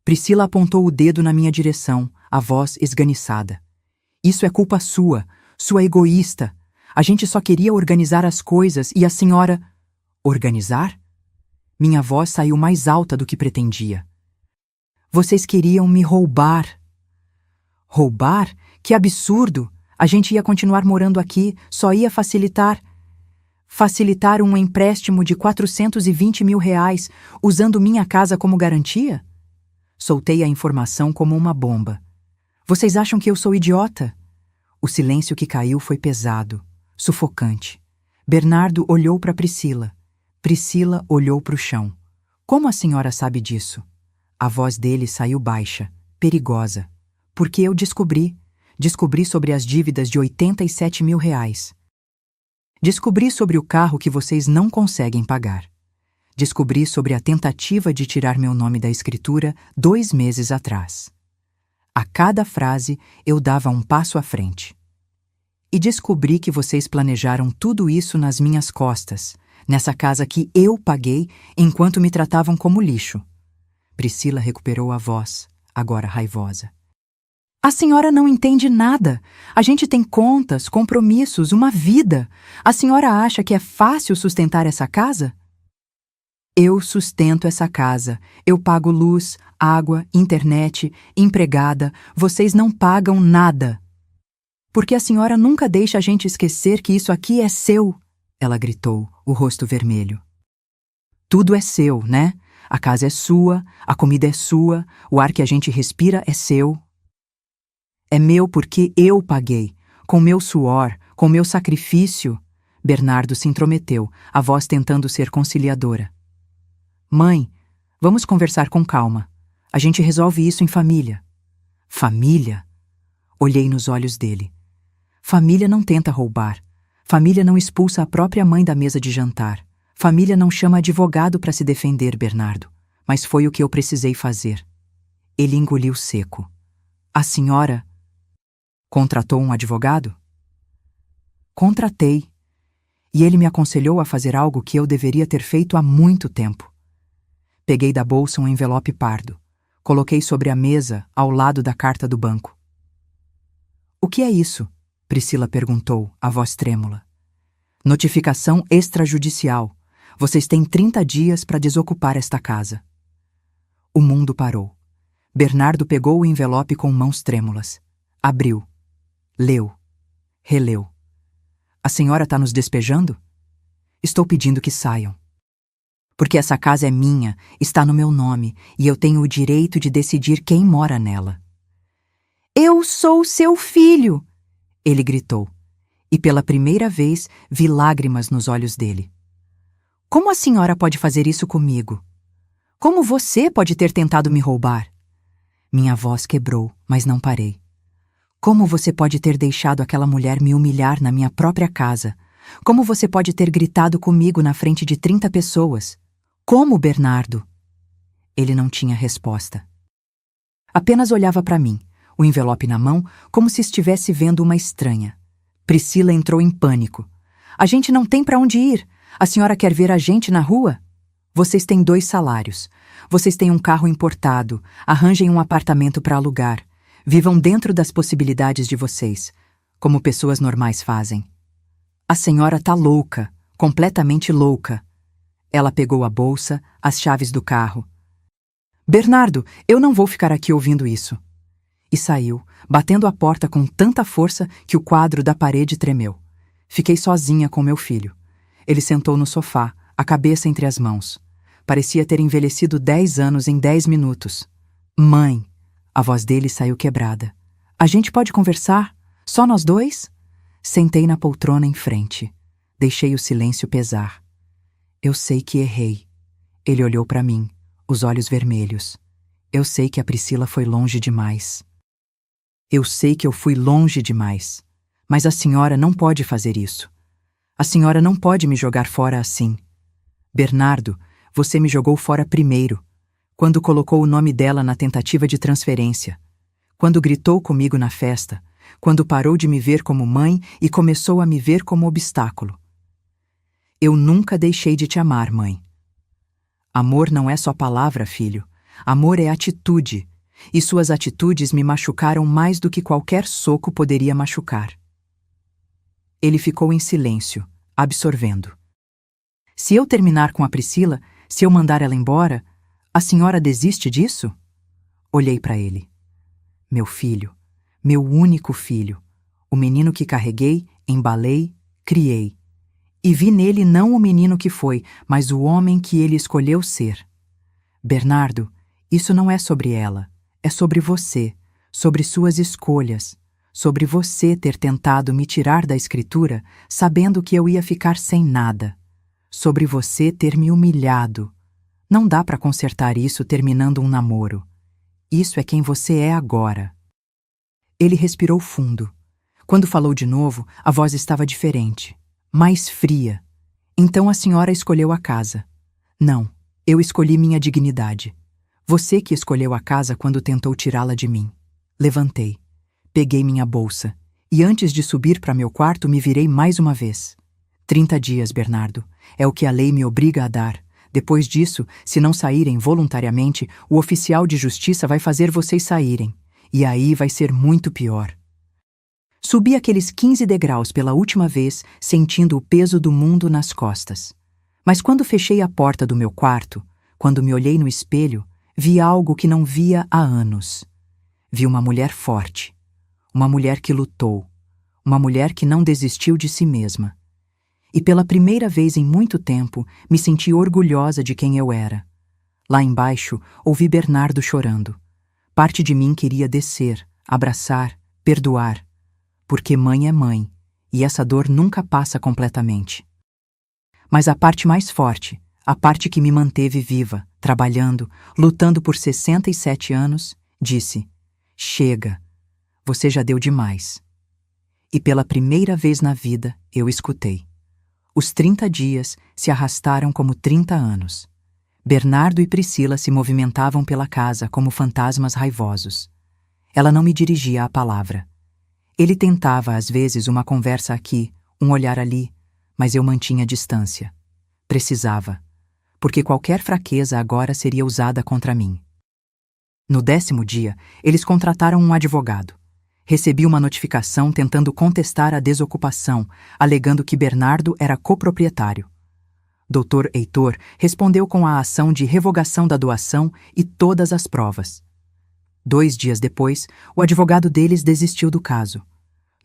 Speaker 1: Priscila apontou o dedo na minha direção, a voz esganiçada. Isso é culpa sua, sua egoísta. A gente só queria organizar as coisas e a senhora... Organizar? Minha voz saiu mais alta do que pretendia. Vocês queriam me roubar. Roubar? Que absurdo! A gente ia continuar morando aqui, só ia facilitar um empréstimo de R$420 mil, usando minha casa como garantia? Soltei a informação como uma bomba. Vocês acham que eu sou idiota? O silêncio que caiu foi pesado, sufocante. Bernardo olhou para Priscila. Priscila olhou para o chão. Como a senhora sabe disso? A voz dele saiu baixa, perigosa. Porque eu descobri sobre as dívidas de R$87 mil. Descobri sobre o carro que vocês não conseguem pagar. Descobri sobre a tentativa de tirar meu nome da escritura 2 meses atrás. A cada frase, eu dava um passo à frente. E descobri que vocês planejaram tudo isso nas minhas costas, nessa casa que eu paguei enquanto me tratavam como lixo. Priscila recuperou a voz, agora raivosa. A senhora não entende nada. A gente tem contas, compromissos, uma vida. A senhora acha que é fácil sustentar essa casa? Eu sustento essa casa. Eu pago luz, água, internet, empregada. Vocês não pagam nada. Porque a senhora nunca deixa a gente esquecer que isso aqui é seu, ela gritou, o rosto vermelho. Tudo é seu, né? A casa é sua, a comida é sua, o ar que a gente respira é seu. É meu porque eu paguei, com meu suor, com meu sacrifício. Bernardo se intrometeu, a voz tentando ser conciliadora. Mãe, vamos conversar com calma. A gente resolve isso em família. Família? Olhei nos olhos dele. Família não tenta roubar. Família não expulsa a própria mãe da mesa de jantar. Família não chama advogado para se defender, Bernardo. Mas foi o que eu precisei fazer. Ele engoliu seco. A senhora... Contratou um advogado? Contratei. E ele me aconselhou a fazer algo que eu deveria ter feito há muito tempo. Peguei da bolsa um envelope pardo. Coloquei sobre a mesa, ao lado da carta do banco. O que é isso? Priscila perguntou, a voz trêmula. Notificação extrajudicial. Vocês têm 30 dias para desocupar esta casa. O mundo parou. Bernardo pegou o envelope com mãos trêmulas. Abriu. Leu. Releu. A senhora está nos despejando? Estou pedindo que saiam. Porque essa casa é minha, está no meu nome, e eu tenho o direito de decidir quem mora nela. Eu sou seu filho! Ele gritou. E pela primeira vez vi lágrimas nos olhos dele. Como a senhora pode fazer isso comigo? Como você pode ter tentado me roubar? Minha voz quebrou, mas não parei. Como você pode ter deixado aquela mulher me humilhar na minha própria casa? Como você pode ter gritado comigo na frente de 30 pessoas? Como, Bernardo? Ele não tinha resposta. Apenas olhava para mim, o envelope na mão, como se estivesse vendo uma estranha. Priscila entrou em pânico. A gente não tem para onde ir. A senhora quer ver a gente na rua? Vocês têm 2 salários. Vocês têm um carro importado. Arranjem um apartamento para alugar. Vivam dentro das possibilidades de vocês, como pessoas normais fazem. A senhora tá louca, completamente louca. Ela pegou a bolsa, as chaves do carro. Bernardo, eu não vou ficar aqui ouvindo isso. E saiu, batendo a porta com tanta força que o quadro da parede tremeu. Fiquei sozinha com meu filho. Ele sentou no sofá, a cabeça entre as mãos. Parecia ter envelhecido 10 anos em 10 minutos. Mãe! A voz dele saiu quebrada. A gente pode conversar? Só nós 2? Sentei na poltrona em frente. Deixei o silêncio pesar. Eu sei que errei. Ele olhou para mim, os olhos vermelhos. Eu sei que a Priscila foi longe demais. Eu sei que eu fui longe demais. Mas a senhora não pode fazer isso. A senhora não pode me jogar fora assim. Bernardo, você me jogou fora primeiro, quando colocou o nome dela na tentativa de transferência, quando gritou comigo na festa, quando parou de me ver como mãe e começou a me ver como obstáculo. Eu nunca deixei de te amar, mãe. Amor não é só palavra, filho. Amor é atitude, e suas atitudes me machucaram mais do que qualquer soco poderia machucar. Ele ficou em silêncio, absorvendo. Se eu terminar com a Priscila, se eu mandar ela embora, a senhora desiste disso? Olhei para ele. Meu filho, meu único filho, o menino que carreguei, embalei, criei. E vi nele não o menino que foi, mas o homem que ele escolheu ser. Bernardo, isso não é sobre ela, é sobre você, sobre suas escolhas, sobre você ter tentado me tirar da escritura, sabendo que eu ia ficar sem nada, sobre você ter me humilhado. Não dá para consertar isso terminando um namoro. Isso é quem você é agora. Ele respirou fundo. Quando falou de novo, a voz estava diferente, mais fria. Então a senhora escolheu a casa. Não, eu escolhi minha dignidade. Você que escolheu a casa quando tentou tirá-la de mim. Levantei, peguei minha bolsa e antes de subir para meu quarto me virei mais uma vez. 30 dias, Bernardo. É o que a lei me obriga a dar. Depois disso, se não saírem voluntariamente, o oficial de justiça vai fazer vocês saírem. E aí vai ser muito pior. Subi aqueles 15 degraus pela última vez, sentindo o peso do mundo nas costas. Mas quando fechei a porta do meu quarto, quando me olhei no espelho, vi algo que não via há anos. Vi uma mulher forte, uma mulher que lutou, uma mulher que não desistiu de si mesma. E pela primeira vez em muito tempo, me senti orgulhosa de quem eu era. Lá embaixo, ouvi Bernardo chorando. Parte de mim queria descer, abraçar, perdoar. Porque mãe é mãe, e essa dor nunca passa completamente. Mas a parte mais forte, a parte que me manteve viva, trabalhando, lutando por 67 anos, disse: chega, você já deu demais. E pela primeira vez na vida, eu escutei. Os 30 dias se arrastaram como 30 anos. Bernardo e Priscila se movimentavam pela casa como fantasmas raivosos. Ela não me dirigia a palavra. Ele tentava, às vezes, uma conversa aqui, um olhar ali, mas eu mantinha distância. Precisava, porque qualquer fraqueza agora seria usada contra mim. No 10º dia, eles contrataram um advogado. Recebi uma notificação tentando contestar a desocupação, alegando que Bernardo era coproprietário. Dr. Heitor respondeu com a ação de revogação da doação e todas as provas. 2 dias depois, o advogado deles desistiu do caso.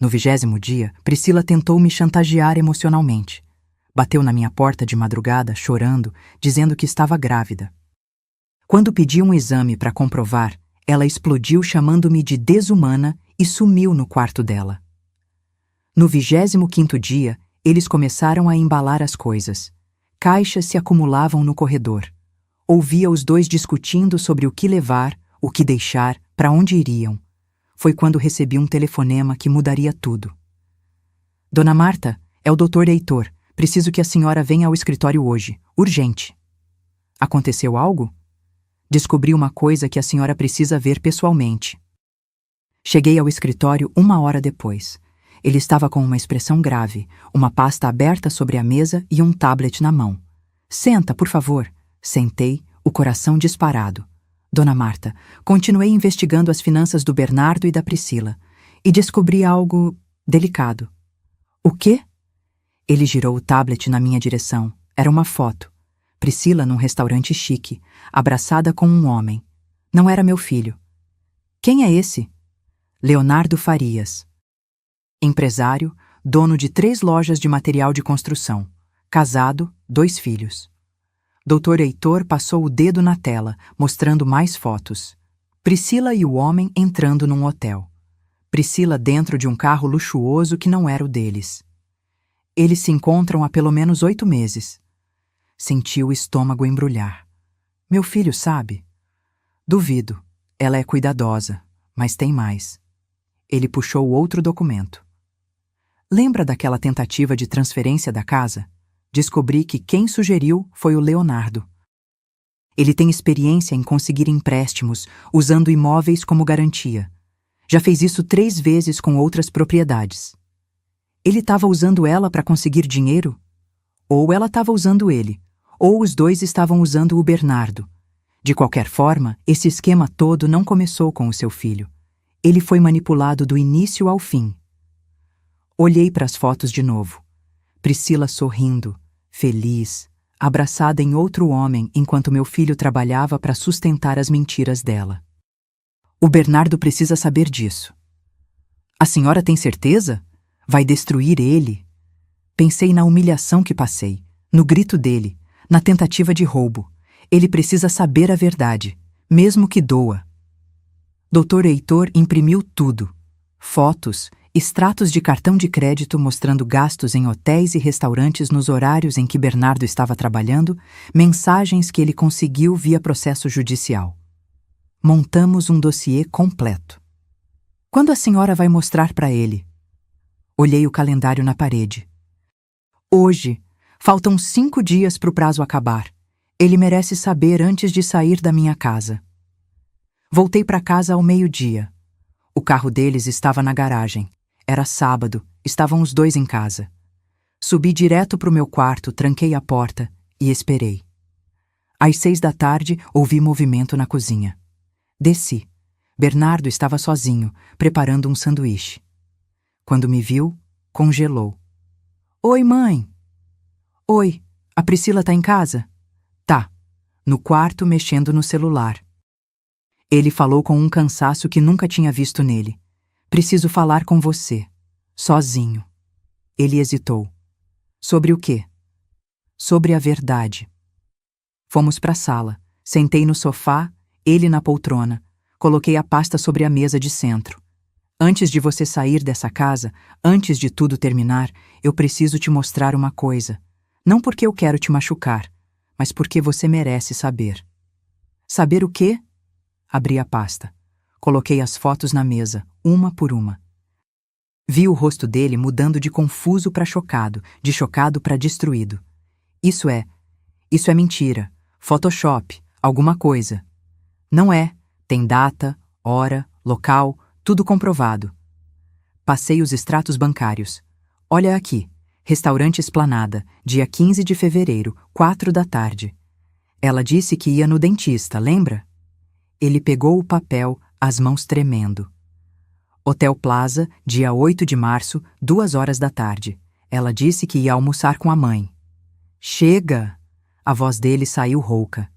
Speaker 1: No 20º dia, Priscila tentou me chantagear emocionalmente. Bateu na minha porta de madrugada, chorando, dizendo que estava grávida. Quando pedi um exame para comprovar, ela explodiu chamando-me de desumana e sumiu no quarto dela. No 25º dia, eles começaram a embalar as coisas. Caixas se acumulavam no corredor. Ouvia os 2 discutindo sobre o que levar, o que deixar, para onde iriam. Foi quando recebi um telefonema que mudaria tudo. Dona Marta, é o Dr. Heitor. Preciso que a senhora venha ao escritório hoje. Urgente. Aconteceu algo? Descobri uma coisa que a senhora precisa ver pessoalmente. Cheguei ao escritório 1 hora depois. Ele estava com uma expressão grave, uma pasta aberta sobre a mesa e um tablet na mão. Senta, por favor. Sentei, o coração disparado. Dona Marta, continuei investigando as finanças do Bernardo e da Priscila e descobri algo delicado. O quê? Ele girou o tablet na minha direção. Era uma foto. Priscila num restaurante chique, abraçada com um homem. Não era meu filho. Quem é esse? Leonardo Farias. Empresário, dono de 3 lojas de material de construção. Casado, 2 filhos. Dr. Heitor passou o dedo na tela, mostrando mais fotos. Priscila e o homem entrando num hotel. Priscila dentro de um carro luxuoso que não era o deles. Eles se encontram há pelo menos 8 meses. Senti o estômago embrulhar. Meu filho sabe? Duvido. Ela é cuidadosa, mas tem mais. Ele puxou outro documento. Lembra daquela tentativa de transferência da casa? Descobri que quem sugeriu foi o Leonardo. Ele tem experiência em conseguir empréstimos, usando imóveis como garantia. Já fez isso 3 vezes com outras propriedades. Ele estava usando ela para conseguir dinheiro? Ou ela estava usando ele, ou os dois estavam usando o Bernardo. De qualquer forma, esse esquema todo não começou com o seu filho. Ele foi manipulado do início ao fim. Olhei para as fotos de novo. Priscila sorrindo, feliz, abraçada em outro homem enquanto meu filho trabalhava para sustentar as mentiras dela. O Bernardo precisa saber disso. A senhora tem certeza? Vai destruir ele? Pensei na humilhação que passei, no grito dele, na tentativa de roubo. Ele precisa saber a verdade, mesmo que doa. Dr. Heitor imprimiu tudo. Fotos, extratos de cartão de crédito mostrando gastos em hotéis e restaurantes nos horários em que Bernardo estava trabalhando, mensagens que ele conseguiu via processo judicial. Montamos um dossiê completo. Quando a senhora vai mostrar para ele? Olhei o calendário na parede. Hoje. Faltam 5 dias para o prazo acabar. Ele merece saber antes de sair da minha casa. Voltei para casa ao meio-dia. O carro deles estava na garagem. Era sábado, estavam os 2 em casa. Subi direto para o meu quarto, tranquei a porta e esperei. Às 6 da tarde, ouvi movimento na cozinha. Desci. Bernardo estava sozinho, preparando um sanduíche. Quando me viu, congelou. Oi, mãe. Oi, a Priscila tá em casa? Tá, no quarto mexendo no celular. Ele falou com um cansaço que nunca tinha visto nele. Preciso falar com você. Sozinho. Ele hesitou. Sobre o quê? Sobre a verdade. Fomos para a sala. Sentei no sofá, ele na poltrona. Coloquei a pasta sobre a mesa de centro. Antes de você sair dessa casa, antes de tudo terminar, eu preciso te mostrar uma coisa. Não porque eu quero te machucar, mas porque você merece saber. Saber o quê? Abri a pasta. Coloquei as fotos na mesa, uma por uma. Vi o rosto dele mudando de confuso para chocado, de chocado para destruído. Isso é mentira. Photoshop, alguma coisa. Não é. Tem data, hora, local, tudo comprovado. Passei os extratos bancários. Olha aqui. Restaurante Esplanada, dia 15 de fevereiro, 4 da tarde. Ela disse que ia no dentista, lembra? Ele pegou o papel, as mãos tremendo. Hotel Plaza, dia 8 de março, 2 horas da tarde. Ela disse que ia almoçar com a mãe. Chega! A voz dele saiu rouca.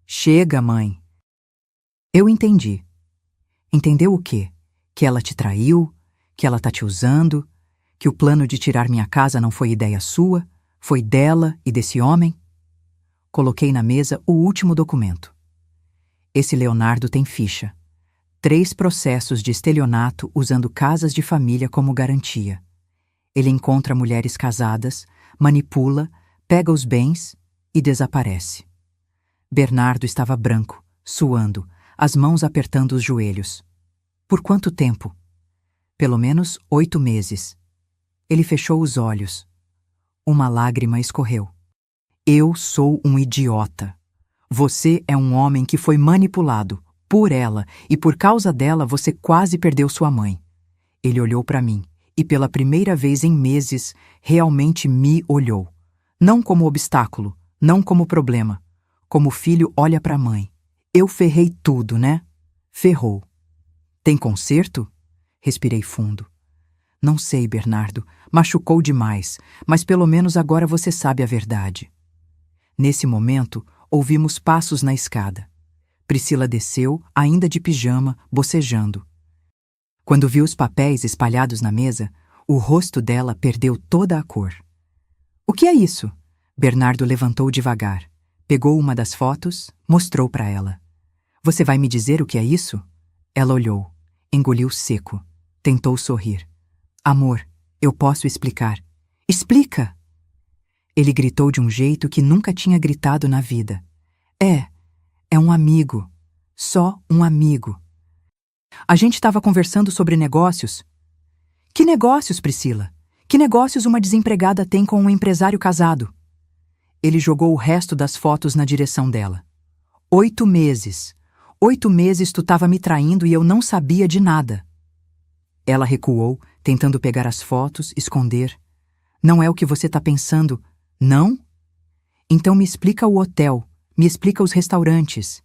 Speaker 1: Chega, mãe. Eu entendi. Entendeu o quê? Que ela te traiu? Que ela tá te usando? Que o plano de tirar minha casa não foi ideia sua? Foi dela e desse homem? Coloquei na mesa o último documento. Esse Leonardo tem ficha. 3 processos de estelionato usando casas de família como garantia. Ele encontra mulheres casadas, manipula, pega os bens e desaparece. Bernardo estava branco, suando, as mãos apertando os joelhos. Por quanto tempo? Pelo menos 8 meses. Ele fechou os olhos. Uma lágrima escorreu. Eu sou um idiota. Você é um homem que foi manipulado por ela e por causa dela você quase perdeu sua mãe. Ele olhou para mim. e pela primeira vez em meses realmente me olhou. Não como obstáculo, não como problema. Como o filho olha para a mãe. Eu ferrei tudo, né? Ferrou. Tem conserto? Respirei fundo. Não sei, Bernardo. Machucou demais, mas pelo menos agora você sabe a verdade. Nesse momento, ouvimos passos na escada. Priscila desceu, ainda de pijama, bocejando. Quando viu os papéis espalhados na mesa, o rosto dela perdeu toda a cor. O que é isso? Bernardo levantou devagar, pegou uma das fotos, mostrou para ela. Você vai me dizer o que é isso? Ela olhou, engoliu seco, tentou sorrir. Amor, eu posso explicar. Explica! Ele gritou de um jeito que nunca tinha gritado na vida. É um amigo. Só um amigo. A gente estava conversando sobre negócios. Que negócios, Priscila? Que negócios uma desempregada tem com um empresário casado? Ele jogou o resto das fotos na direção dela. 8 meses. 8 meses tu estava me traindo e eu não sabia de nada. Ela recuou, tentando pegar as fotos, esconder. Não é o que você está pensando, não? Então me explica o hotel, me explica os restaurantes.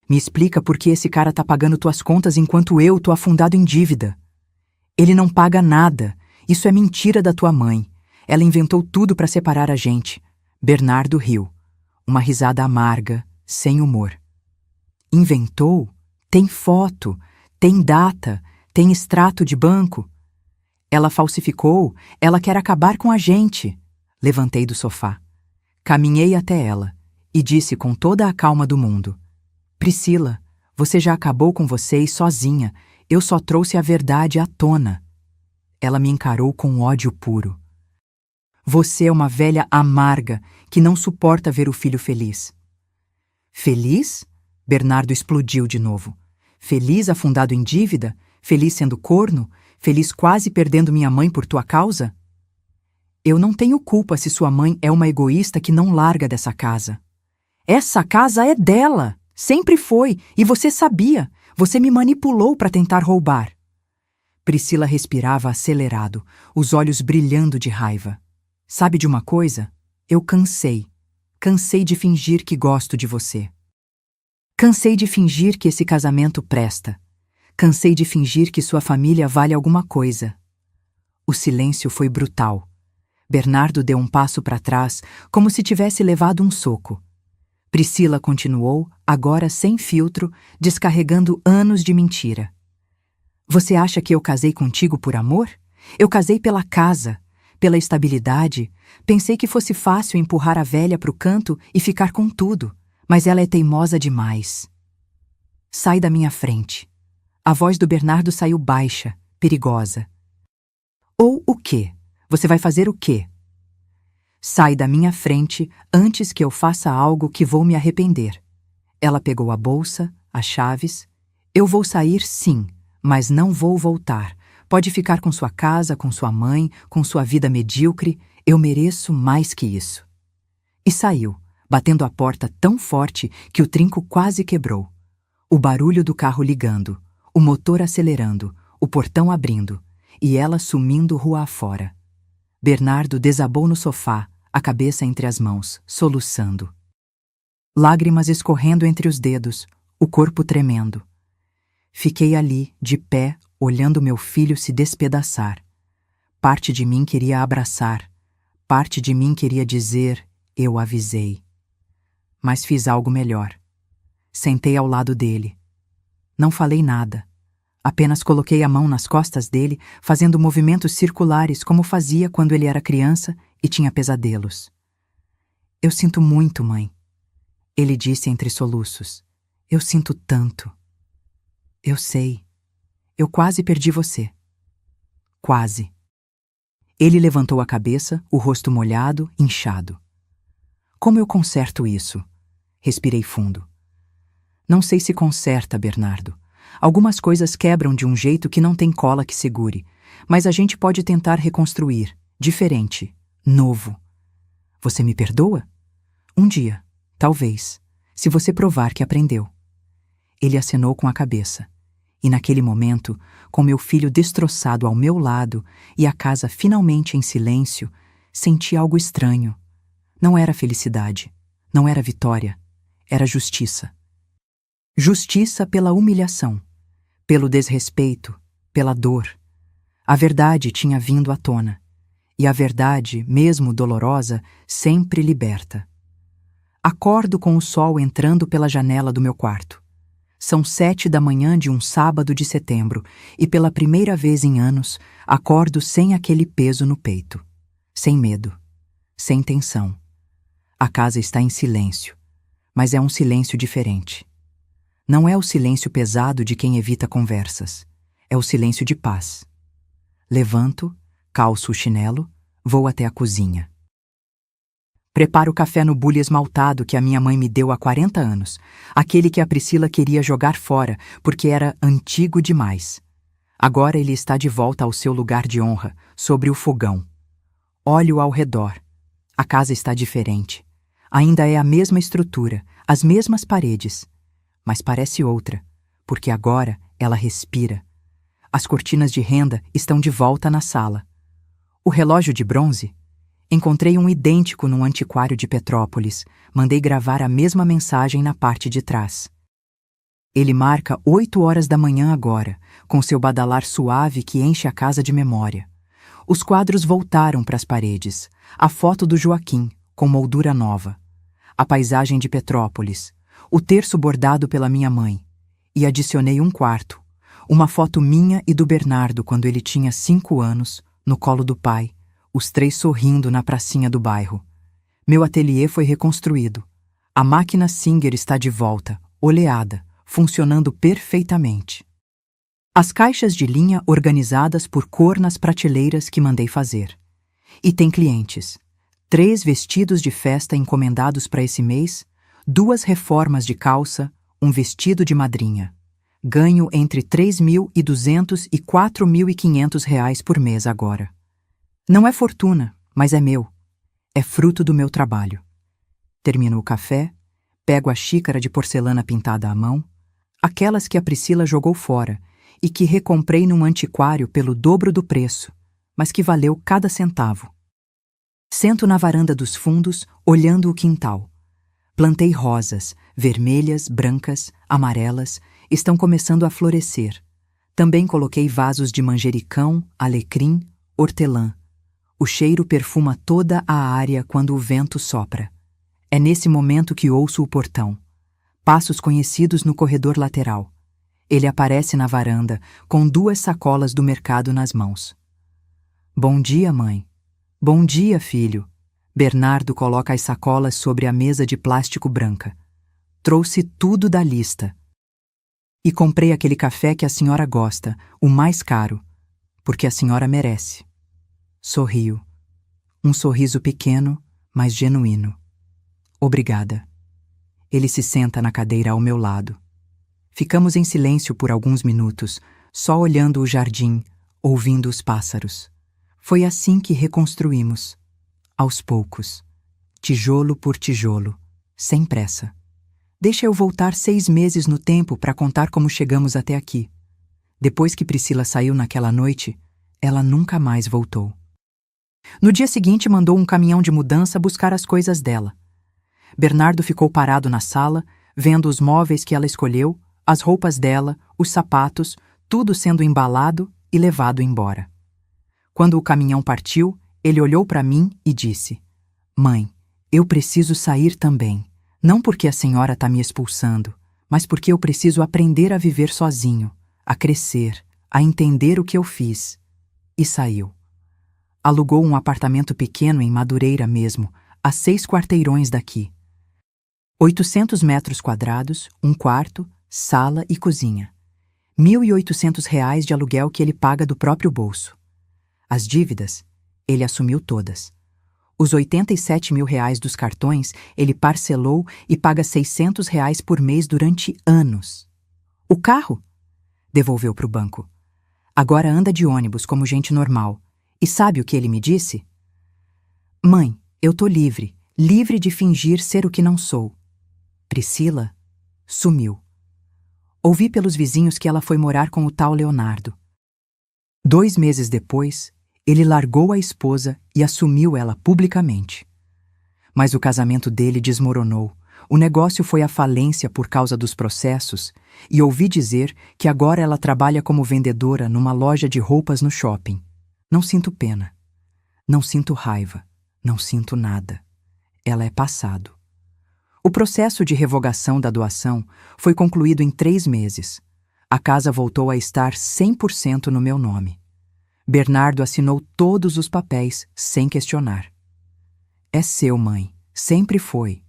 Speaker 1: Me explica por que esse cara tá pagando tuas contas enquanto eu tô afundado em dívida. Ele não paga nada. Isso é mentira da tua mãe. Ela inventou tudo para separar a gente. Bernardo riu. Uma risada amarga, sem humor. Inventou? Tem foto, tem data, tem extrato de banco. Ela falsificou, ela quer acabar com a gente. Levantei do sofá. Caminhei até ela e disse com toda a calma do mundo. Priscila, você já acabou com vocês sozinha. Eu só trouxe a verdade à tona. Ela me encarou com ódio puro. Você é uma velha amarga que não suporta ver o filho feliz. Feliz? Bernardo explodiu de novo. Feliz afundado em dívida? Feliz sendo corno? Feliz quase perdendo minha mãe por tua causa? Eu não tenho culpa se sua mãe é uma egoísta que não larga dessa casa. Essa casa é dela! Sempre foi, e você sabia. Você me manipulou para tentar roubar. Priscila respirava acelerado, os olhos brilhando de raiva. Sabe de uma coisa? Eu cansei. Cansei de fingir que gosto de você. Cansei de fingir que esse casamento presta. Cansei de fingir que sua família vale alguma coisa. O silêncio foi brutal. Bernardo deu um passo para trás, como se tivesse levado um soco. Priscila continuou, agora sem filtro, descarregando anos de mentira. Você acha que eu casei contigo por amor? Eu casei pela casa, pela estabilidade. Pensei que fosse fácil empurrar a velha pro canto e ficar com tudo, mas ela é teimosa demais. Sai da minha frente. A voz do Bernardo saiu baixa, perigosa. Ou o quê? Você vai fazer o quê? Sai da minha frente antes que eu faça algo que vou me arrepender. Ela pegou a bolsa, as chaves. Eu vou sair, sim, mas não vou voltar. Pode ficar com sua casa, com sua mãe, com sua vida medíocre. Eu mereço mais que isso. E saiu, batendo a porta tão forte que o trinco quase quebrou. O barulho do carro ligando, o motor acelerando, o portão abrindo, e ela sumindo rua afora. Bernardo desabou no sofá, a cabeça entre as mãos, soluçando. Lágrimas escorrendo entre os dedos, o corpo tremendo. Fiquei ali, de pé, olhando meu filho se despedaçar. Parte de mim queria abraçar, parte de mim queria dizer, eu avisei. Mas fiz algo melhor. Sentei ao lado dele. Não falei nada. Apenas coloquei a mão nas costas dele, fazendo movimentos circulares como fazia quando ele era criança e tinha pesadelos. Eu sinto muito, mãe. Ele disse entre soluços. Eu sinto tanto. Eu sei. Eu quase perdi você. Quase. Ele levantou a cabeça, o rosto molhado, inchado. Como eu conserto isso? Respirei fundo. Não sei se conserta, Bernardo. Algumas coisas quebram de um jeito que não tem cola que segure, mas a gente pode tentar reconstruir, diferente, novo. Você me perdoa? Um dia, talvez, se você provar que aprendeu. Ele acenou com a cabeça. E naquele momento, com meu filho destroçado ao meu lado e a casa finalmente em silêncio, senti algo estranho. Não era felicidade, não era vitória, era justiça. Justiça pela humilhação, pelo desrespeito, pela dor. A verdade tinha vindo à tona, e a verdade, mesmo dolorosa, sempre liberta. Acordo com o sol entrando pela janela do meu quarto. São 7 da manhã de um sábado de setembro e pela primeira vez em anos acordo sem aquele peso no peito. Sem medo. Sem tensão. A casa está em silêncio, mas é um silêncio diferente. Não é o silêncio pesado de quem evita conversas. É o silêncio de paz. Levanto, calço o chinelo, vou até a cozinha. Preparo o café no bule esmaltado que a minha mãe me deu há 40 anos, aquele que a Priscila queria jogar fora porque era antigo demais. Agora ele está de volta ao seu lugar de honra, sobre o fogão. Olho ao redor. A casa está diferente. Ainda é a mesma estrutura, as mesmas paredes. Mas parece outra, porque agora ela respira. As cortinas de renda estão de volta na sala. O relógio de bronze? Encontrei um idêntico num antiquário de Petrópolis. Mandei gravar a mesma mensagem na parte de trás. Ele marca 8 horas da manhã agora, com seu badalar suave que enche a casa de memória. Os quadros voltaram para as paredes. A foto do Joaquim, com moldura nova. A paisagem de Petrópolis. O terço bordado pela minha mãe. E adicionei um quarto. Uma foto minha e do Bernardo quando ele tinha 5 anos, no colo do pai. Os 3 sorrindo na pracinha do bairro. Meu ateliê foi reconstruído. A máquina Singer está de volta, oleada, funcionando perfeitamente. As caixas de linha organizadas por cor nas prateleiras que mandei fazer. E tem clientes. 3 vestidos de festa encomendados para esse mês, 2 reformas de calça, um vestido de madrinha. Ganho entre R$3.200 e R$4.500 por mês agora. Não é fortuna, mas é meu. É fruto do meu trabalho. Termino o café, pego a xícara de porcelana pintada à mão, aquelas que a Priscila jogou fora e que recomprei num antiquário pelo dobro do preço, mas que valeu cada centavo. Sento na varanda dos fundos, olhando o quintal. Plantei rosas, vermelhas, brancas, amarelas, estão começando a florescer. Também coloquei vasos de manjericão, alecrim, hortelã. O cheiro perfuma toda a área quando o vento sopra. É nesse momento que ouço o portão. Passos conhecidos no corredor lateral. Ele aparece na varanda, com 2 sacolas do mercado nas mãos. Bom dia, mãe. Bom dia, filho. Bernardo coloca as sacolas sobre a mesa de plástico branca. Trouxe tudo da lista. E comprei aquele café que a senhora gosta, o mais caro, porque a senhora merece. Sorrio. Um sorriso pequeno, mas genuíno. Obrigada. Ele se senta na cadeira ao meu lado. Ficamos em silêncio por alguns minutos, só olhando o jardim, ouvindo os pássaros. Foi assim que reconstruímos. Aos poucos. Tijolo por tijolo. Sem pressa. Deixa eu voltar 6 meses no tempo para contar como chegamos até aqui. Depois que Priscila saiu naquela noite, ela nunca mais voltou. No dia seguinte, mandou um caminhão de mudança buscar as coisas dela. Bernardo ficou parado na sala, vendo os móveis que ela escolheu, as roupas dela, os sapatos, tudo sendo embalado e levado embora. Quando o caminhão partiu, ele olhou para mim e disse: Mãe, eu preciso sair também. Não porque a senhora está me expulsando, mas porque eu preciso aprender a viver sozinho, a crescer, a entender o que eu fiz. E saiu. Alugou um apartamento pequeno em Madureira mesmo, a 6 quarteirões daqui. 800 metros quadrados, um quarto, sala e cozinha. R$1.800 de aluguel que ele paga do próprio bolso. As dívidas, ele assumiu todas. Os R$87 mil dos cartões ele parcelou e paga R$600 por mês durante anos. O carro? Devolveu para o banco. Agora anda de ônibus como gente normal. E sabe o que ele me disse? Mãe, eu tô livre, livre de fingir ser o que não sou. Priscila sumiu. Ouvi pelos vizinhos que ela foi morar com o tal Leonardo. 2 meses depois, ele largou a esposa e assumiu ela publicamente. Mas o casamento dele desmoronou, o negócio foi à falência por causa dos processos e ouvi dizer que agora ela trabalha como vendedora numa loja de roupas no shopping. Não sinto pena, não sinto raiva, não sinto nada. Ela é passado. O processo de revogação da doação foi concluído em 3 meses. A casa voltou a estar 100% no meu nome. Bernardo assinou todos os papéis sem questionar. É seu, mãe. Sempre foi.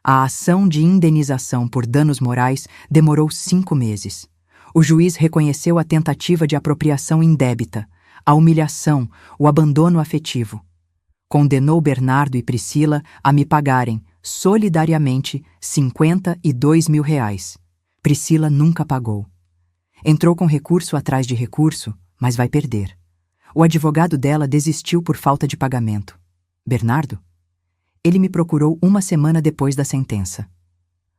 Speaker 1: A ação de indenização por danos morais demorou 5 meses. O juiz reconheceu a tentativa de apropriação indébita, a humilhação, o abandono afetivo. Condenou Bernardo e Priscila a me pagarem, solidariamente, R$52 mil. Priscila nunca pagou. Entrou com recurso atrás de recurso, mas vai perder. O advogado dela desistiu por falta de pagamento. Bernardo? Ele me procurou 1 semana depois da sentença.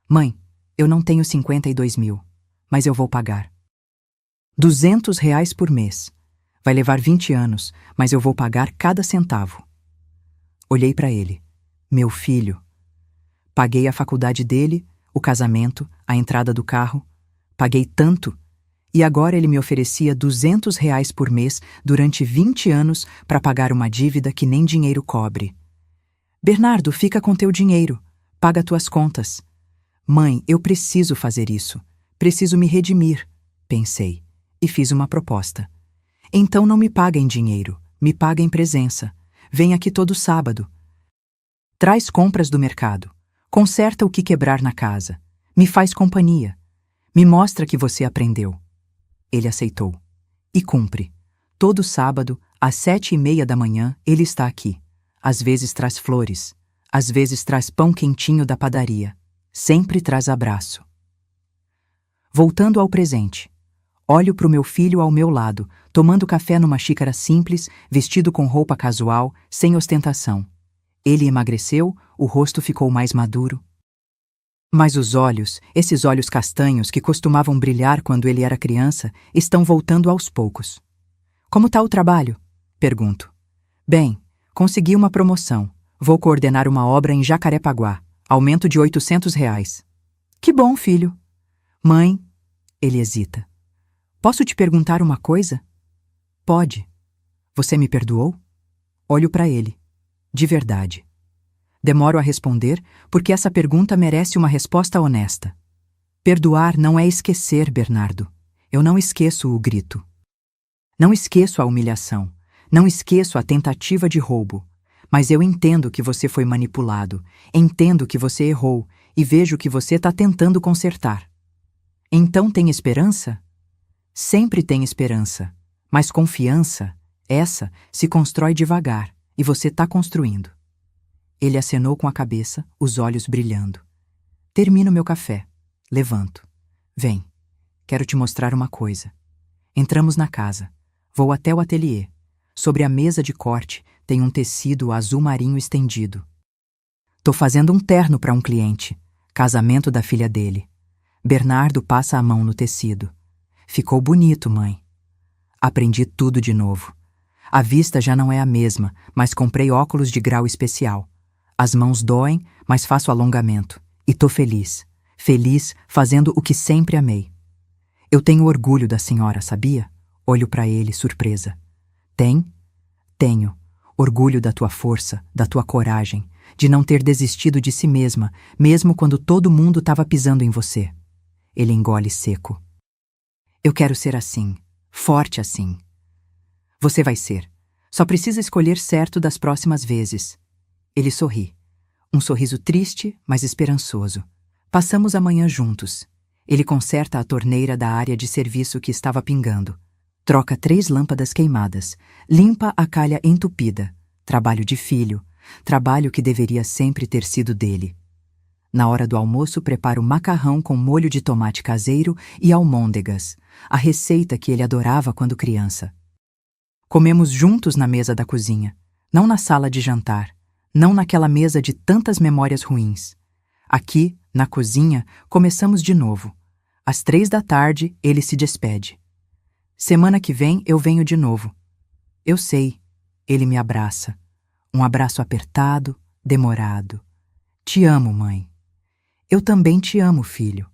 Speaker 1: Mãe, eu não tenho 52 mil, mas eu vou pagar. R$200 por mês. Vai levar 20 anos, mas eu vou pagar cada centavo. Olhei para ele. Meu filho. Paguei a faculdade dele, o casamento, a entrada do carro. Paguei tanto. E agora ele me oferecia R$200 por mês durante 20 anos para pagar uma dívida que nem dinheiro cobre. Bernardo, fica com teu dinheiro. Paga tuas contas. Mãe, eu preciso fazer isso. Preciso me redimir, pensei, e fiz uma proposta. Então não me paga em dinheiro, me paga em presença. Vem aqui todo sábado. Traz compras do mercado. Conserta o que quebrar na casa. Me faz companhia. Me mostra que você aprendeu. Ele aceitou. E cumpre. Todo sábado, às 7:30 da manhã, ele está aqui. Às vezes traz flores. Às vezes traz pão quentinho da padaria. Sempre traz abraço. Voltando ao presente. Olho para o meu filho ao meu lado, tomando café numa xícara simples, vestido com roupa casual, sem ostentação. Ele emagreceu, o rosto ficou mais maduro. Mas os olhos, esses olhos castanhos que costumavam brilhar quando ele era criança, estão voltando aos poucos. Como está o trabalho? Pergunto. Bem, consegui uma promoção. Vou coordenar uma obra em Jacarepaguá. Aumento de R$800. Que bom, filho. Mãe, ele hesita. Posso te perguntar uma coisa? Pode. Você me perdoou? Olho para ele. De verdade. Demoro a responder porque essa pergunta merece uma resposta honesta. Perdoar não é esquecer, Bernardo. Eu não esqueço o grito. Não esqueço a humilhação. Não esqueço a tentativa de roubo. Mas eu entendo que você foi manipulado. Entendo que você errou e vejo que você está tentando consertar. Então tem esperança? Sempre tem esperança, mas confiança, essa, se constrói devagar, e você está construindo. Ele acenou com a cabeça, os olhos brilhando. Termino meu café. Levanto. Vem. Quero te mostrar uma coisa. Entramos na casa. Vou até o ateliê. Sobre a mesa de corte tem um tecido azul marinho estendido. Tô fazendo um terno para um cliente. Casamento da filha dele. Bernardo passa a mão no tecido. Ficou bonito, mãe. Aprendi tudo de novo. A vista já não é a mesma, mas comprei óculos de grau especial. As mãos doem, mas faço alongamento. E tô feliz. Feliz fazendo o que sempre amei. Eu tenho orgulho da senhora, sabia? Olho para ele, surpresa. Tem? Tenho. Orgulho da tua força, da tua coragem, de não ter desistido de si mesma, mesmo quando todo mundo estava pisando em você. Ele engole seco. Eu quero ser assim, forte assim. Você vai ser. Só precisa escolher certo das próximas vezes. Ele sorri. Um sorriso triste, mas esperançoso. Passamos a manhã juntos. Ele conserta a torneira da área de serviço que estava pingando. Troca 3 lâmpadas queimadas. Limpa a calha entupida. Trabalho de filho. Trabalho que deveria sempre ter sido dele. Na hora do almoço, preparo macarrão com molho de tomate caseiro e almôndegas, a receita que ele adorava quando criança. Comemos juntos na mesa da cozinha, não na sala de jantar, não naquela mesa de tantas memórias ruins. Aqui, na cozinha, começamos de novo. Às 3 da tarde, ele se despede. Semana que vem eu venho de novo. Eu sei, ele me abraça. Um abraço apertado, demorado. Te amo, mãe. Eu também te amo, filho.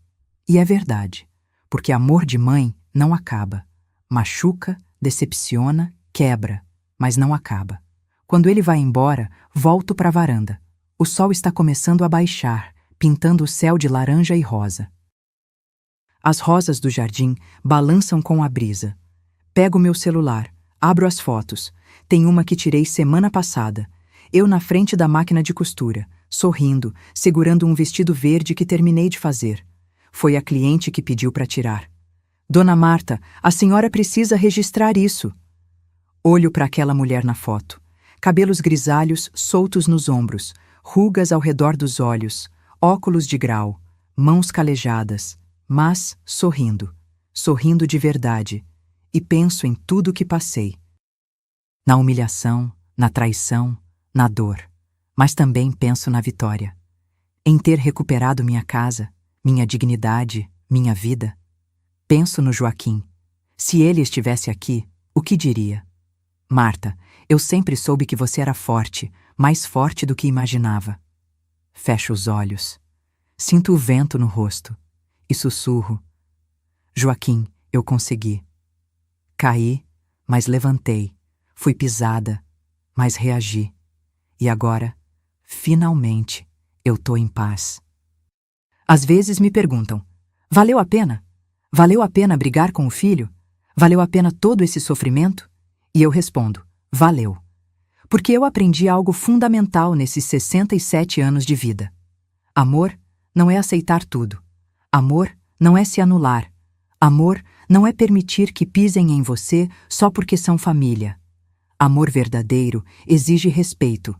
Speaker 1: E é verdade, porque amor de mãe não acaba. Machuca, decepciona, quebra, mas não acaba. Quando ele vai embora, volto para a varanda. O sol está começando a baixar, pintando o céu de laranja e rosa. As rosas do jardim balançam com a brisa. Pego meu celular, abro as fotos. Tem uma que tirei semana passada. Eu na frente da máquina de costura, sorrindo, segurando um vestido verde que terminei de fazer. Foi a cliente que pediu para tirar. Dona Marta, a senhora precisa registrar isso. Olho para aquela mulher na foto. Cabelos grisalhos soltos nos ombros, rugas ao redor dos olhos, óculos de grau, mãos calejadas, mas sorrindo de verdade, e penso em tudo o que passei. Na humilhação, na traição, na dor, mas também penso na vitória. Em ter recuperado minha casa, minha dignidade, minha vida. Penso no Joaquim. Se ele estivesse aqui, o que diria? Marta, eu sempre soube que você era forte, mais forte do que imaginava. Fecho os olhos. Sinto o vento no rosto e sussurro. Joaquim, eu consegui. Caí, mas levantei. Fui pisada, mas reagi. E agora, finalmente, eu tô em paz. Às vezes me perguntam, valeu a pena? Valeu a pena brigar com o filho? Valeu a pena todo esse sofrimento? E eu respondo, valeu. Porque eu aprendi algo fundamental nesses 67 anos de vida. Amor não é aceitar tudo. Amor não é se anular. Amor não é permitir que pisem em você só porque são família. Amor verdadeiro exige respeito,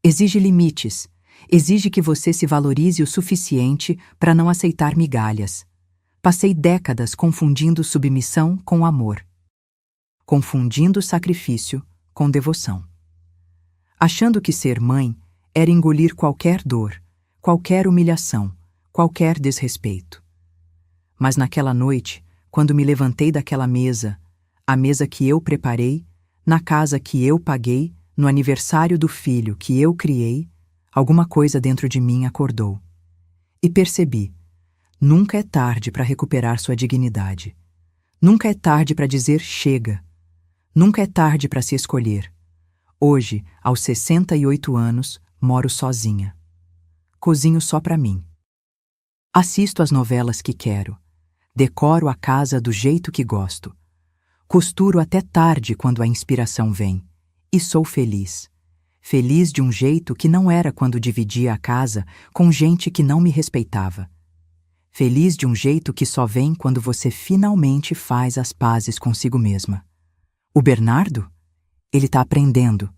Speaker 1: exige limites, exige que você se valorize o suficiente para não aceitar migalhas. Passei décadas confundindo submissão com amor, confundindo sacrifício com devoção. Achando que ser mãe era engolir qualquer dor, qualquer humilhação, qualquer desrespeito. Mas naquela noite, quando me levantei daquela mesa, a mesa que eu preparei, na casa que eu paguei, no aniversário do filho que eu criei, alguma coisa dentro de mim acordou. E percebi, nunca é tarde para recuperar sua dignidade. Nunca é tarde para dizer chega. Nunca é tarde para se escolher. Hoje, aos 68 anos, moro sozinha. Cozinho só para mim. Assisto as novelas que quero. Decoro a casa do jeito que gosto. Costuro até tarde quando a inspiração vem. E sou feliz. Feliz de um jeito que não era quando dividia a casa com gente que não me respeitava. Feliz de um jeito que só vem quando você finalmente faz as pazes consigo mesma. O Bernardo? Ele tá aprendendo.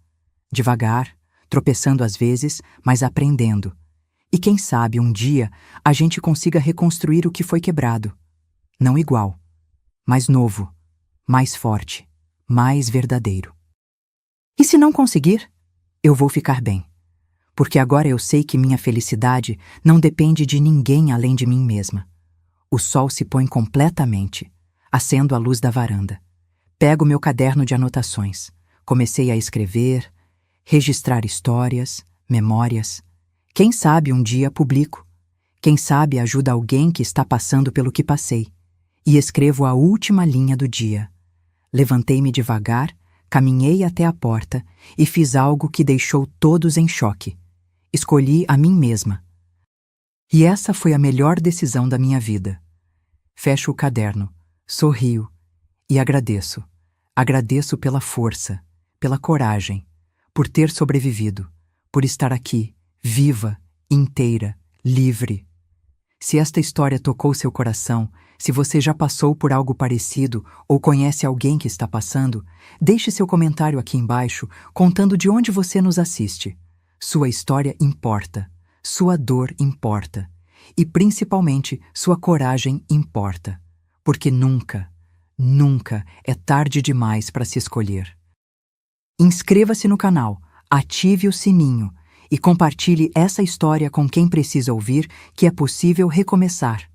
Speaker 1: Devagar, tropeçando às vezes, mas aprendendo. E quem sabe um dia a gente consiga reconstruir o que foi quebrado. Não igual, mas novo, mais forte, mais verdadeiro. E se não conseguir, eu vou ficar bem. Porque agora eu sei que minha felicidade não depende de ninguém além de mim mesma. O sol se põe completamente. Acendo a luz da varanda. Pego meu caderno de anotações. Comecei a escrever, registrar histórias, memórias. Quem sabe um dia publico. Quem sabe ajuda alguém que está passando pelo que passei. E escrevo a última linha do dia. Levantei-me devagar, caminhei até a porta e fiz algo que deixou todos em choque. Escolhi a mim mesma. E essa foi a melhor decisão da minha vida. Fecho o caderno, sorrio e agradeço. Agradeço pela força, pela coragem, por ter sobrevivido, por estar aqui, viva, inteira, livre. Se esta história tocou seu coração, se você já passou por algo parecido ou conhece alguém que está passando, deixe seu comentário aqui embaixo contando de onde você nos assiste. Sua história importa, sua dor importa e principalmente sua coragem importa, porque nunca é tarde demais para se escolher. Inscreva-se no canal, ative o sininho e compartilhe essa história com quem precisa ouvir que é possível recomeçar,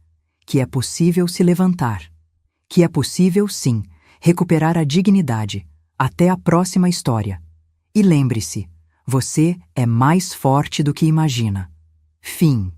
Speaker 1: que é possível se levantar, que é possível, sim, recuperar a dignidade. Até a próxima história. E lembre-se, você é mais forte do que imagina. Fim.